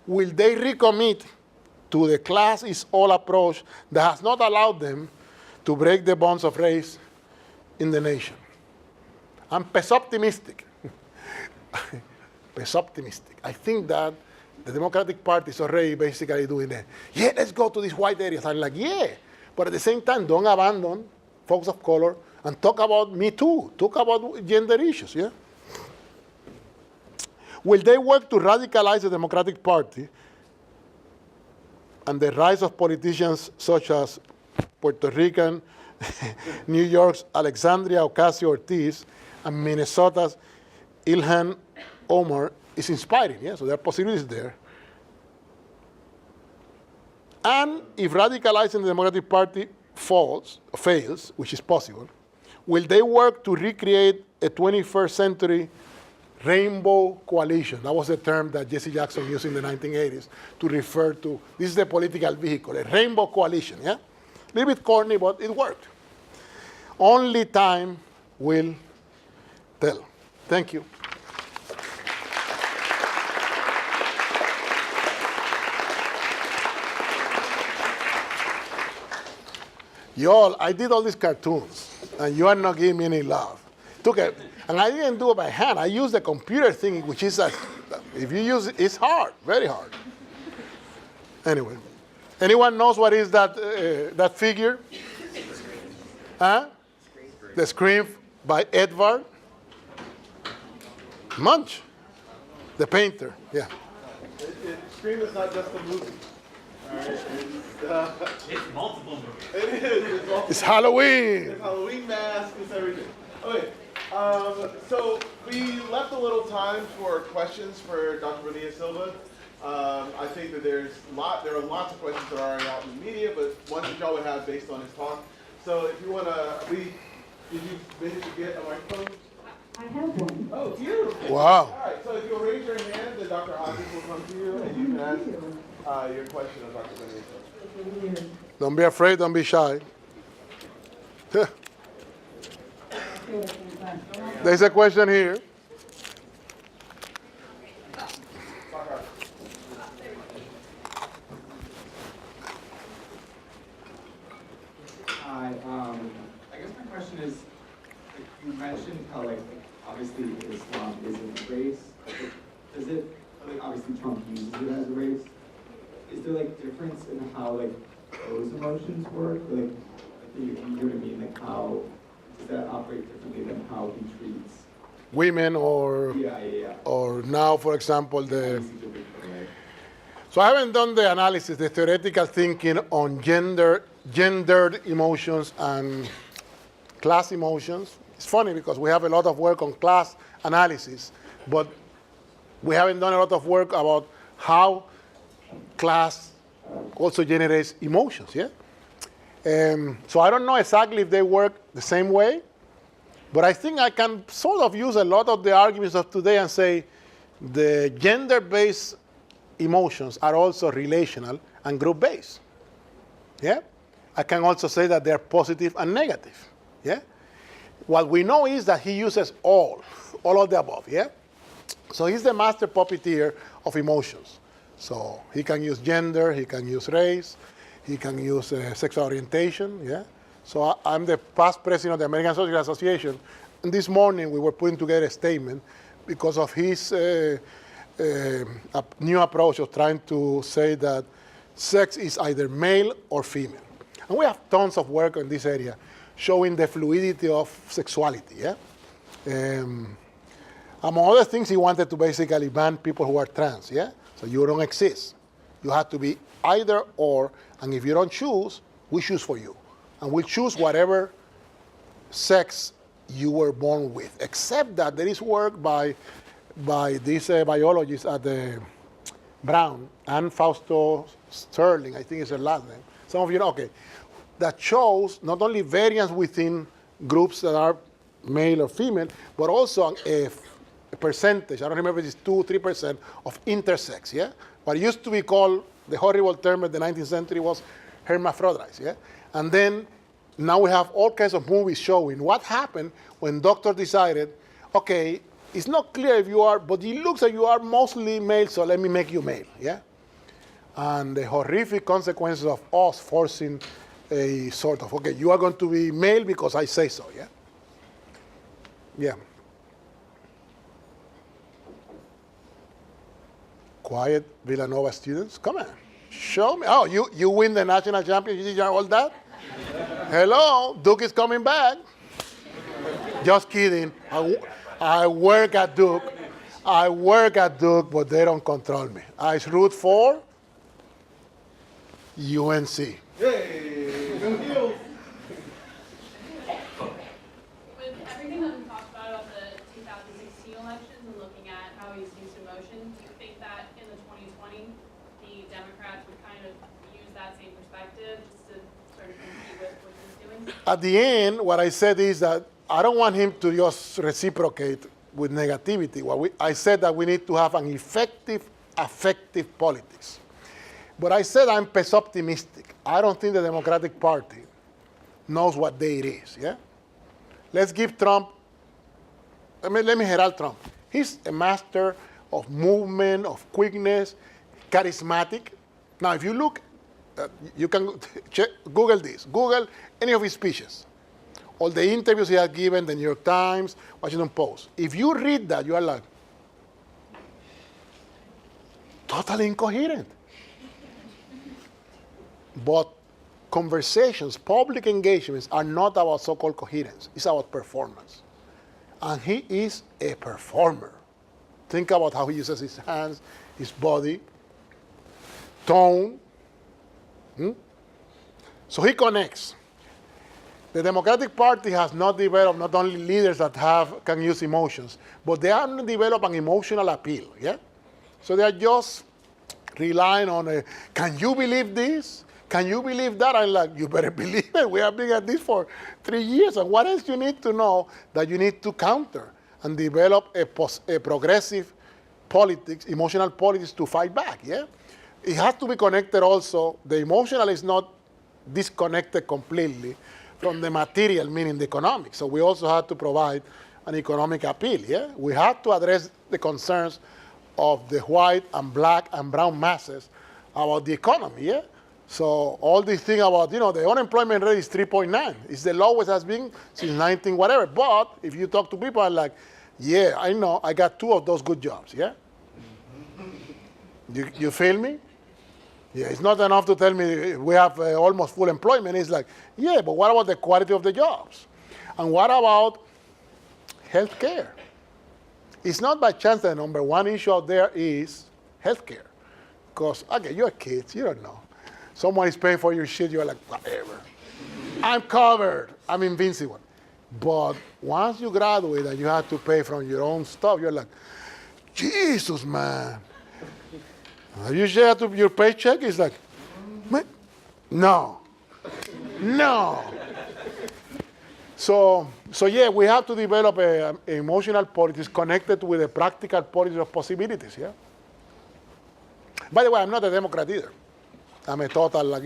will they recommit to the class is all approach that has not allowed them to break the bonds of race in the nation? I'm pesoptimistic. Pesoptimistic. I think that the Democratic Party is already basically doing that. Yeah, let's go to these white areas. I'm like, yeah, but at the same time, don't abandon folks of color and talk about Me Too, talk about gender issues, yeah? Will they work to radicalize the Democratic Party and the rise of politicians such as Puerto Rican, New York's Alexandria Ocasio-Cortez, and Minnesota's Ilhan Omar is inspiring, yeah? So there are possibilities there. And if radicalizing the Democratic Party fails, which is possible, will they work to recreate a 21st century rainbow coalition? That was a term that Jesse Jackson used in the 1980s to refer to, this is the political vehicle, a rainbow coalition, yeah? A little bit corny, but it worked. Only time will tell. Thank you. Y'all, I did all these cartoons, and you are not giving me any love. And I didn't do it by hand. I used the computer thing, which is, if you use it, it's hard, very hard. Anyway, anyone knows what is that figure? Huh? The Scream by Edward Munch, the painter, yeah. Scream is not just a movie. All right. It's multiple movies. It is. It's Halloween. It's Halloween mask. It's everything. Okay. So we left a little time for questions for Dr. Bonilla-Silva. I think that there are lots of questions that are already out in the media, but ones that y'all would have based on his talk. So if you want to, did you manage to get a microphone? I have one. Oh, beautiful. Wow. All right. So if you'll raise your hand, then Dr. Hodges will come to you, and you can ask your question of Dr. Bonilla-Silva. Don't be afraid, don't be shy. There's a question here. Hi, I guess my question is, you mentioned how, obviously Islam isn't race. Does it, obviously Trump uses it as a race. Is there, difference in how, those emotions work? You know what I mean? How does that operate differently than how he treats Women or or now, for example, So I haven't done the analysis, the theoretical thinking on gendered emotions and class emotions. It's funny because we have a lot of work on class analysis, but we haven't done a lot of work about how class also generates emotions, yeah? So I don't know exactly if they work the same way, but I think I can sort of use a lot of the arguments of today and say the gender-based emotions are also relational and group-based, yeah? I can also say that they're positive and negative, yeah? What we know is that he uses all of the above, yeah? So he's the master puppeteer of emotions. So he can use gender, he can use race, he can use sexual orientation, yeah? So I'm the past president of the American Social Association, and this morning we were putting together a statement because of his new approach of trying to say that sex is either male or female. And we have tons of work in this area showing the fluidity of sexuality, yeah? Among other things, he wanted to basically ban people who are trans, yeah? So you don't exist. You have to be either or, and if you don't choose, we choose for you. And we'll choose whatever sex you were born with, except that there is work by these biologists at the Brown and Fausto Sterling, I think is her last name. Some of you know, okay. That shows not only variance within groups that are male or female, but also a percentage, I don't remember if it's 2-3% of intersex, yeah? What used to be called, the horrible term of the 19th century was hermaphrodites, yeah? And then now we have all kinds of movies showing what happened when doctors decided, okay, it's not clear if you are, but it looks like you are mostly male, so let me make you male, yeah? And the horrific consequences of us forcing a sort of, okay, you are going to be male because I say so, yeah? Yeah. Quiet Villanova students, come on, show me. Oh, you win the national championship, you did all that? Hello, Duke is coming back. Just kidding. I work at Duke. But they don't control me. I root for UNC. Yay! Go Heels! With everything that we talked about the 2016 elections and looking at how he's used emotion, do you think that in the 2020, the Democrats would kind of use that same perspective just to sort of compete with what he's doing? At the end, what I said is that I don't want him to just reciprocate with negativity. I said that we need to have an effective, affective politics. But I said I'm optimistic. I don't think the Democratic Party knows what day it is, yeah? Let's give Trump, let me herald Trump. He's a master of movement, of quickness, charismatic. Now, if you look, you can Google this. Google any of his speeches. All the interviews he has given, the New York Times, Washington Post. If you read that, you are like, totally incoherent. But conversations, public engagements are not about so-called coherence. It's about performance. And he is a performer. Think about how he uses his hands, his body, tone. So he connects. The Democratic Party has not developed not only leaders that can use emotions, but they haven't developed an emotional appeal, yeah? So they are just relying on, can you believe this? Can you believe that? I'm like, you better believe it. We have been at this for 3 years. And what else you need to know that you need to counter and develop a progressive politics, emotional politics to fight back, yeah? It has to be connected also. The emotional is not disconnected completely from the material, meaning the economic. So we also have to provide an economic appeal, yeah? We have to address the concerns of the white and black and brown masses about the economy, yeah? So all this thing about, the unemployment rate is 3.9. It's the lowest it has been since 19 whatever. But if you talk to people, I'm like, yeah, I know, I got 2 of those good jobs, yeah? You feel me? Yeah, it's not enough to tell me we have almost full employment. It's like, yeah, but what about the quality of the jobs? And what about health care? It's not by chance that the number 1 issue out there is health care. Because, okay, you're kids, you don't know. Someone is paying for your shit, you're like, whatever. I'm covered, I'm invincible. But once you graduate and you have to pay from your own stuff, you're like, Jesus, man. You share to your paycheck, it's like, no. So yeah, we have to develop an emotional politics connected with a practical politics of possibilities, yeah? By the way, I'm not a Democrat either. I'm a total,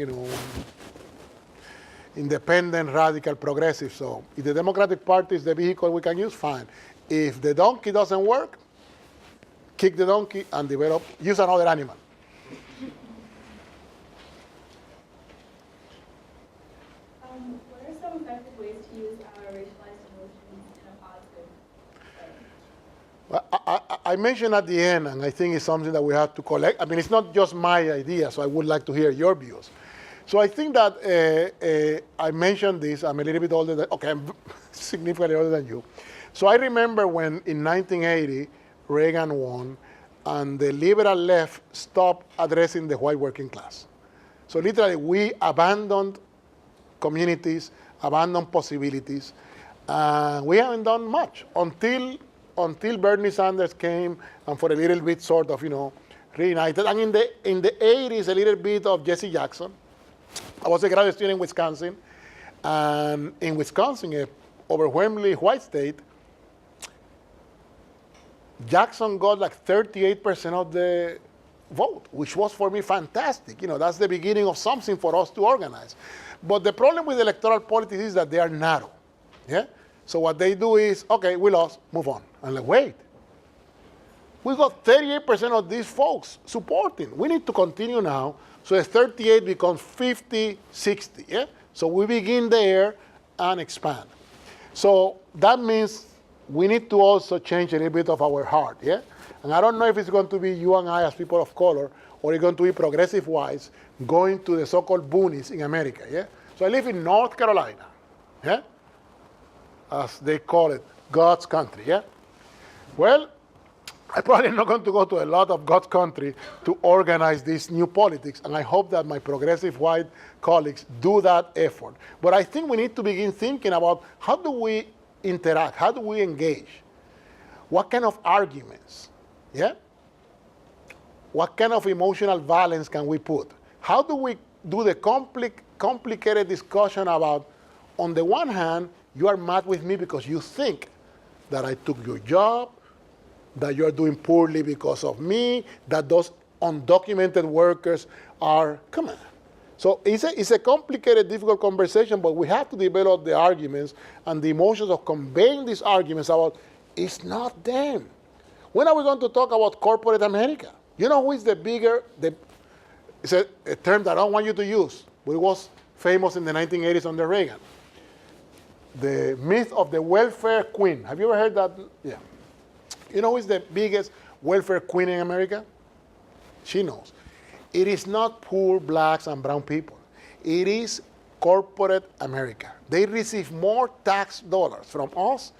independent, radical, progressive. So if the Democratic Party is the vehicle we can use, fine. If the donkey doesn't work, kick the donkey and use another animal. What are some effective ways to use our racialized emotions in a positive way? Well, I mentioned at the end, and I think it's something that we have to collect. I mean, it's not just my idea, so I would like to hear your views. So I think that I mentioned this. I'm a little bit older I'm significantly older than you. So I remember when in 1980, Reagan won, and the liberal left stopped addressing the white working class. So literally, we abandoned communities, abandoned possibilities. We haven't done much until Bernie Sanders came and for a little bit sort of, reunited. And in the 80s, a little bit of Jesse Jackson. I was a graduate student in Wisconsin. And in Wisconsin, a overwhelmingly white state, Jackson got like 38% of the vote, which was for me fantastic. That's the beginning of something for us to organize. But the problem with electoral politics is that they are narrow. Yeah? So what they do is, okay, we lost, move on. I'm like, wait. We got 38% of these folks supporting. We need to continue now. So the 38 becomes 50, 60. Yeah? So we begin there and expand. So that means we need to also change a little bit of our heart. Yeah? And I don't know if it's going to be you and I as people of color, or it's going to be progressive whites going to the so-called boonies in America. Yeah? So I live in North Carolina. Yeah? As they call it, God's country. Yeah? Well, I'm probably not going to go to a lot of God's country to organize this new politics, and I hope that my progressive white colleagues do that effort. But I think we need to begin thinking about how do we interact, how do we engage, what kind of arguments, yeah? What kind of emotional balance can we put? How do we do the complicated discussion about, on the one hand, you are mad with me because you think that I took your job, that you're doing poorly because of me, that those undocumented workers are, come on. So it's a complicated, difficult conversation, but we have to develop the arguments and the emotions of conveying these arguments about, it's not them. When are we going to talk about corporate America? You know who is the bigger, it's a term that I don't want you to use, but it was famous in the 1980s under Reagan. The myth of the welfare queen. Have you ever heard that? Yeah. You know who is the biggest welfare queen in America? She knows. It is not poor blacks and brown people. It is corporate America. They receive more tax dollars from us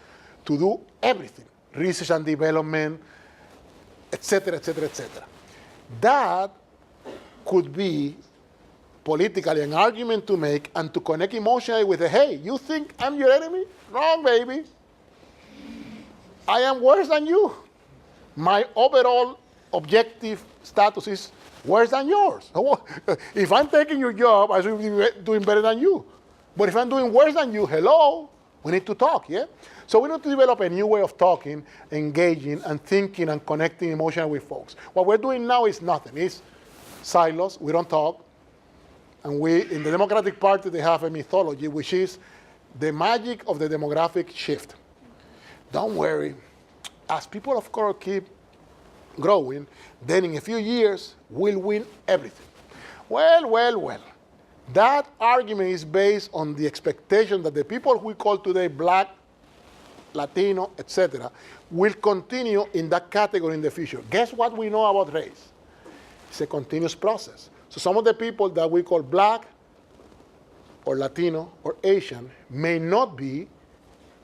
to do everything, research and development, et cetera, et cetera, et cetera. That could be politically an argument to make and to connect emotionally with the, hey, you think I'm your enemy? Wrong, baby. I am worse than you. My overall objective status is worse than yours. If I'm taking your job, I should be doing better than you. But if I'm doing worse than you, hello, we need to talk, yeah? So we need to develop a new way of talking, engaging, and thinking and connecting emotionally with folks. What we're doing now is nothing. It's silos. We don't talk. And in the Democratic Party, they have a mythology, which is the magic of the demographic shift. Don't worry. As people of color keep growing, then in a few years, we'll win everything. Well. That argument is based on the expectation that the people we call today black, Latino, etc., will continue in that category in the future. Guess what we know about race? It's a continuous process. So some of the people that we call black or Latino or Asian may not be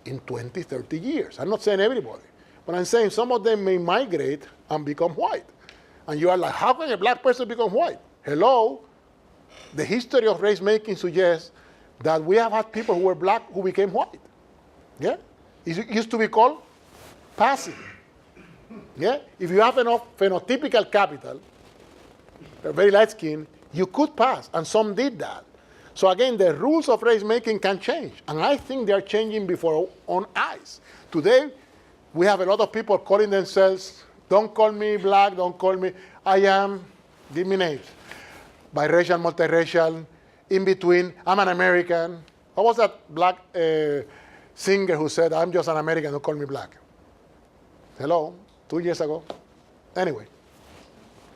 in 20, 30 years. I'm not saying everybody, but I'm saying some of them may migrate and become white. And you are like, how can a black person become white? Hello? The history of race making suggests that we have had people who were black who became white. Yeah? It used to be called passing. Yeah? If you have enough phenotypical capital, very light skin, you could pass, and some did that. So again, the rules of race making can change, and I think they are changing before our own eyes. Today, we have a lot of people calling themselves, don't call me black, don't call me, I am, give me names, biracial, multiracial, in between, I'm an American. What was that black singer who said, I'm just an American, don't call me black? Hello, 2 years ago. Anyway,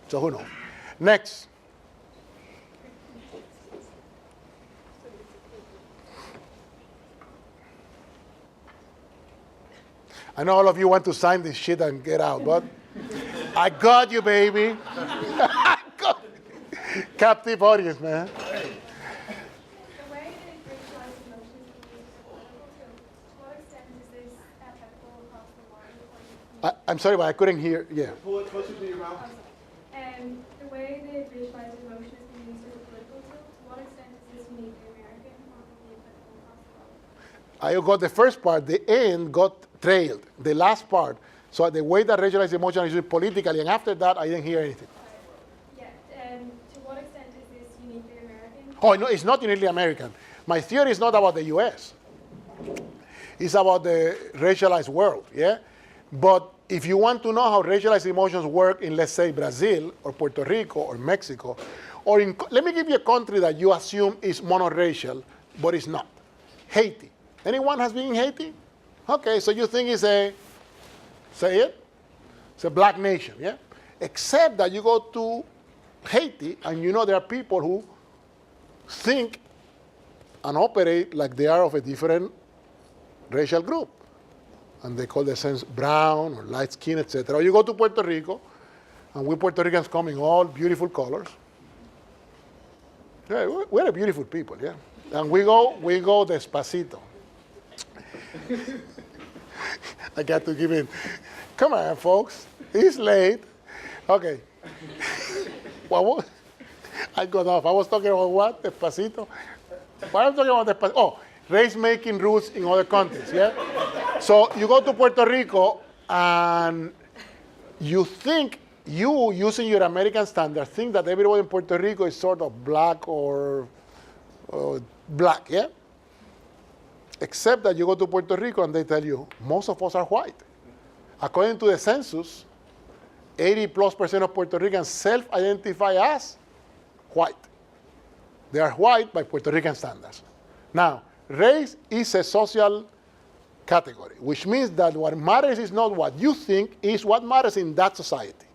so who knows? Next. I know all of you want to sign this shit and get out, but I got you, baby. I got you. Captive audience, man. The way that racialized emotions can be used to what extent is this applicable across the line? I'm sorry, but I couldn't hear. Yeah. Pull it closer to your mouth. And the way that racialized emotions can be used as a political tool, to what extent is this uniquely American or can be applicable across the world? I got the first part. The end got trailed. The last part. So the way that racialized emotion is used politically, and after that, I didn't hear anything. Oh, no, it's not uniquely American. My theory is not about the US. It's about the racialized world, yeah? But if you want to know how racialized emotions work in, let's say, Brazil or Puerto Rico or Mexico, or let me give you a country that you assume is monoracial, but it's not. Haiti. Anyone has been in Haiti? Okay, so you think it's a, say it? It's a black nation, yeah? Except that you go to Haiti and you know there are people who think and operate like they are of a different racial group. And they call themselves brown or light skin, etc. Or you go to Puerto Rico, and we Puerto Ricans come in all beautiful colors. Yeah, we're a beautiful people, yeah. And we go despacito. I got to give in. Come on, folks. It's late. Okay. Well, I got off. I was talking about what? Despacito? What am I talking about despacito? Oh, race-making rules in other countries, yeah? So you go to Puerto Rico, and you think, you, using your American standards, think that everybody in Puerto Rico is sort of black or black, yeah? Except that you go to Puerto Rico and they tell you, most of us are white. According to the census, 80+% of Puerto Ricans self-identify as white. They are white by Puerto Rican standards. Now, race is a social category, which means that what matters is not what you think, is what matters in that society.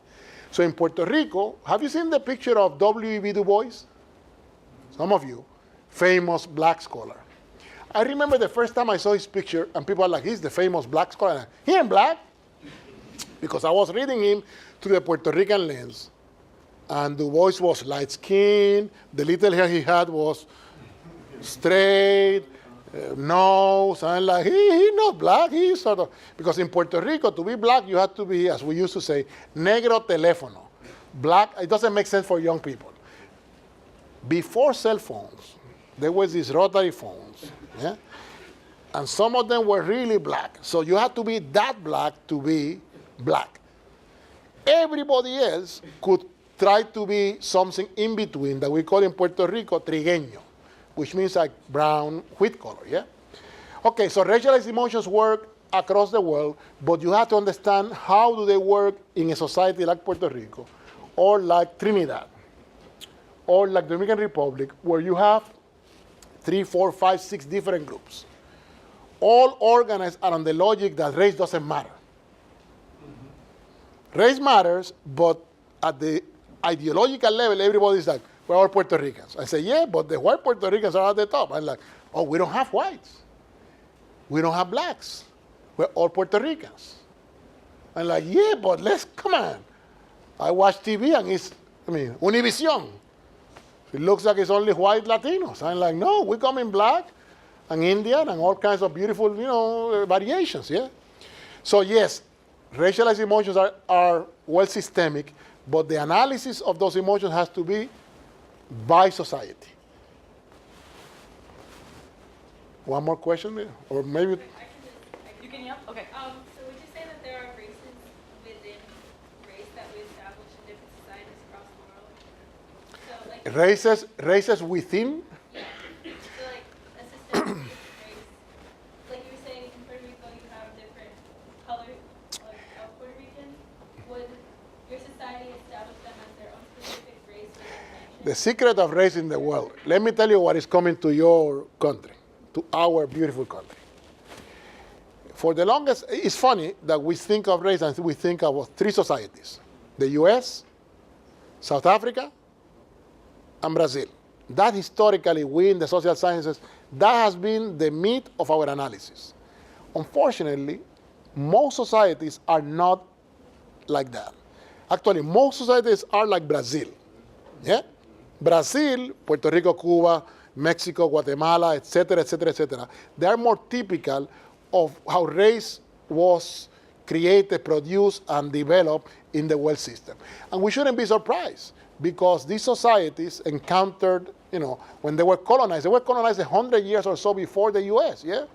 So in Puerto Rico, have you seen the picture of W.E.B. Du Bois? Some of you, famous black scholar. I remember the first time I saw his picture, and people are like, he's the famous black scholar. He ain't black. Because I was reading him through the Puerto Rican lens. And Du Bois was light-skinned. The little hair he had was straight, nose. And like, he's not black. He's sort of, because in Puerto Rico, to be black, you have to be, as we used to say, negro teléfono. Black, it doesn't make sense for young people. Before cell phones, there was these rotary phones. Yeah? And some of them were really black. So you had to be that black to be black. Everybody else could try to be something in between that we call in Puerto Rico trigueño, which means like brown, wheat color, yeah? Okay, so racialized emotions work across the world, but you have to understand how do they work in a society like Puerto Rico, or like Trinidad, or like the Dominican Republic, where you have 3, 4, 5, 6 different groups, all organized around the logic that race doesn't matter. Race matters, but at the ideological level, everybody's like, we're all Puerto Ricans. I say, yeah, but the white Puerto Ricans are at the top. I'm like, oh, we don't have whites. We don't have blacks. We're all Puerto Ricans. I'm like, yeah, but come on. I watch TV and Univision. It looks like it's only white Latinos. I'm like, no, we come in black and Indian and all kinds of beautiful, variations, yeah? So yes, racialized emotions are well systemic, but the analysis of those emotions has to be by society. One more question there? Or maybe... You can yell? Okay. So would you say that there are races within race that we establish in different societies across the world? So like Races within? yeah. So like a system of race. Like you were saying in Puerto Rico you have different colors like of Puerto Ricans. Would your society establish them as their own specific race within the nation? The secret of race in the world. Let me tell you what is coming to your country, to our beautiful country. For the longest, it's funny that we think of race and we think of 3 societies. The US, South Africa, and Brazil. That historically, we in the social sciences, that has been the meat of our analysis. Unfortunately, most societies are not like that. Actually, most societies are like Brazil. Yeah? Brazil, Puerto Rico, Cuba, Mexico, Guatemala, etc., etc., etc. They are more typical of how race was created, produced, and developed in the world system. And we shouldn't be surprised, because these societies encountered, when they were colonized 100 years or so before the US, yeah?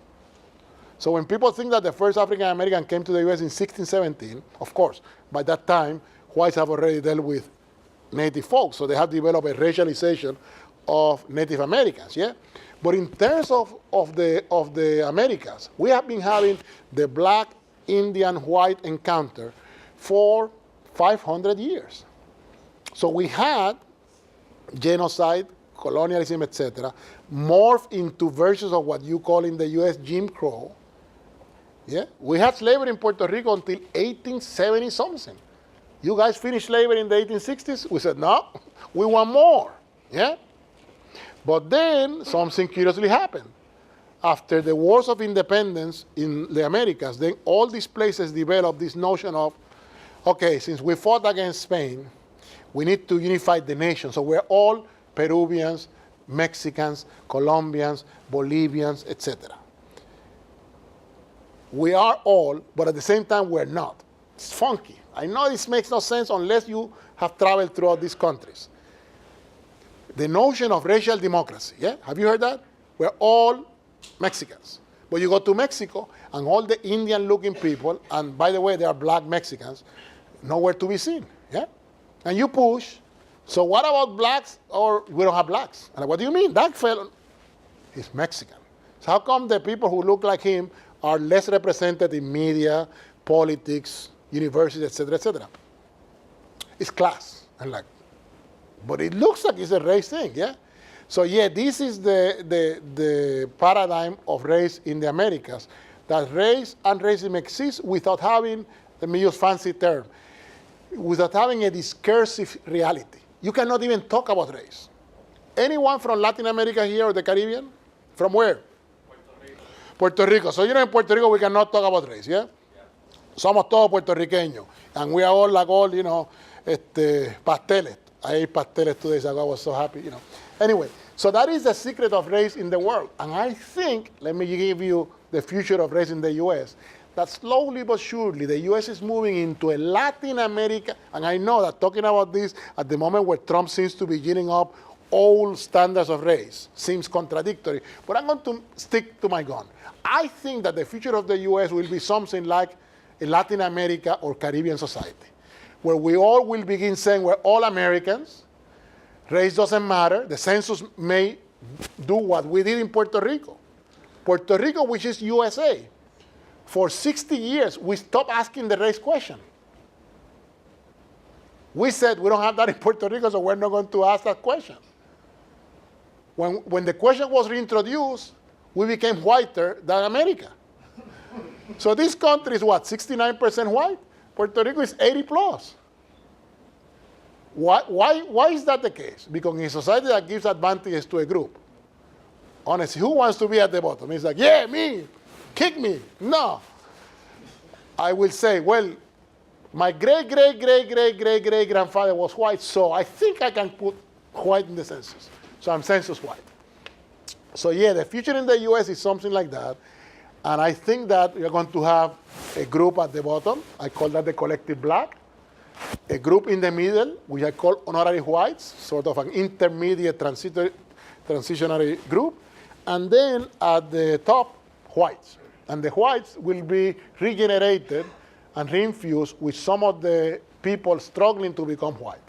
So when people think that the first African American came to the US in 1617, of course, by that time, whites have already dealt with native folks, so they have developed a racialization of Native Americans, yeah? But in terms of the Americas, we have been having the black, Indian, white encounter for 500 years. So we had genocide, colonialism, etc., morph into versions of what you call in the U.S. Jim Crow. Yeah, we had slavery in Puerto Rico until 1870 something. You guys finished slavery in the 1860s? We said, no, we want more. Yeah? But then something curiously happened. After the wars of independence in the Americas, then all these places developed this notion of, okay, since we fought against Spain, we need to unify the nation. So we're all Peruvians, Mexicans, Colombians, Bolivians, etc. We are all, but at the same time, we're not. It's funky. I know this makes no sense unless you have traveled throughout these countries. The notion of racial democracy, yeah? Have you heard that? We're all Mexicans. But you go to Mexico, and all the Indian-looking people, and by the way, they are black Mexicans, nowhere to be seen, yeah? And you push, so what about blacks, or we don't have blacks? And what do you mean? That fellow, he's Mexican. So how come the people who look like him are less represented in media, politics, universities, etc., etc.? It's class. And like, but it looks like it's a race thing, yeah? So yeah, this is the paradigm of race in the Americas, that race and racism exist without having, let me use fancy term, without having a discursive reality. You cannot even talk about race. Anyone from Latin America here or the Caribbean? From where? Puerto Rico. So you know in Puerto Rico we cannot talk about race, yeah? Somos todos puertorriqueños. And we are all like all, you know, pasteles. I ate pasteles 2 days ago. I was so happy, you know. Anyway, so that is the secret of race in the world. And I think, let me give you the future of race in the U.S., that slowly but surely the U.S. is moving into a Latin America, and I know that talking about this at the moment where Trump seems to be giving up all standards of race seems contradictory, but I'm going to stick to my gun. I think that the future of the U.S. will be something like a Latin America or Caribbean society, where we all will begin saying we're all Americans, race doesn't matter, the census may do what we did in Puerto Rico. Puerto Rico, which is USA, for 60 years, we stopped asking the race question. We said we don't have that in Puerto Rico, so we're not going to ask that question. When the question was reintroduced, we became whiter than America. So this country is what, 69% white? Puerto Rico is 80 plus. Why is that the case? Because in a society that gives advantages to a group, honestly, who wants to be at the bottom? It's like, yeah, me. Kick me. No. I will say, well, my great-great-great-great-great-great-grandfather was white, so I think I can put white in the census. So I'm census white. So yeah, the future in the US is something like that. And I think that we're going to have a group at the bottom. I call that the collective black. A group in the middle, which I call honorary whites, sort of an intermediate transitionary group. And then at the top, whites. And the whites will be regenerated and reinfused with some of the people struggling to become white.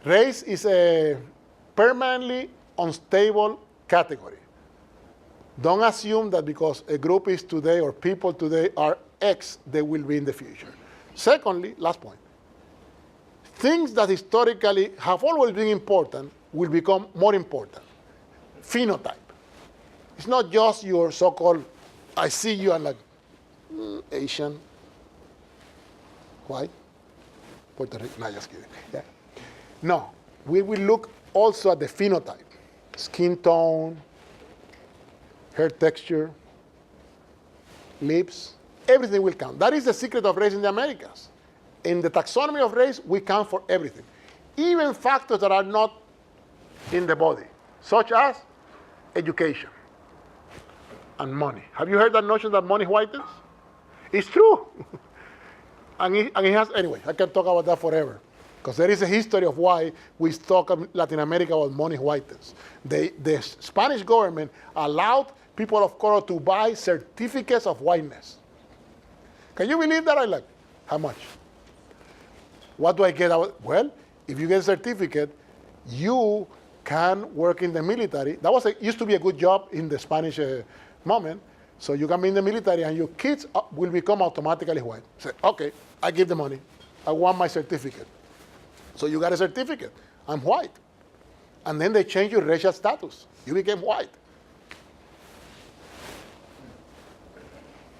Race is a permanently unstable category. Don't assume that because a group is today or people today are X, they will be in the future. Secondly, last point, things that historically have always been important will become more important. Phenotype. It's not just your so-called, I see you and like, Asian, white, Puerto Rican, no, just kidding. Yeah. No, we will look also at the phenotype, skin tone, hair texture, lips, everything will count. That is the secret of race in the Americas. In the taxonomy of race, we count for everything, even factors that are not in the body, such as education and money. Have you heard that notion that money whitens? It's true. and it has, anyway, I can talk about that forever. Because there is a history of why we talk in Latin America about money whitens. The Spanish government allowed people of color to buy certificates of whiteness. Can you believe that? I like, how much? What do I get out? Well, if you get a certificate, you can work in the military. That used to be a good job in the Spanish moment. So you can be in the military and your kids will become automatically white. Say, okay, I give the money. I want my certificate. So you got a certificate. I'm white. And then they change your racial status. You became white.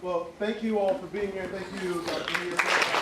Well, thank you all for being here. Thank you, Dr.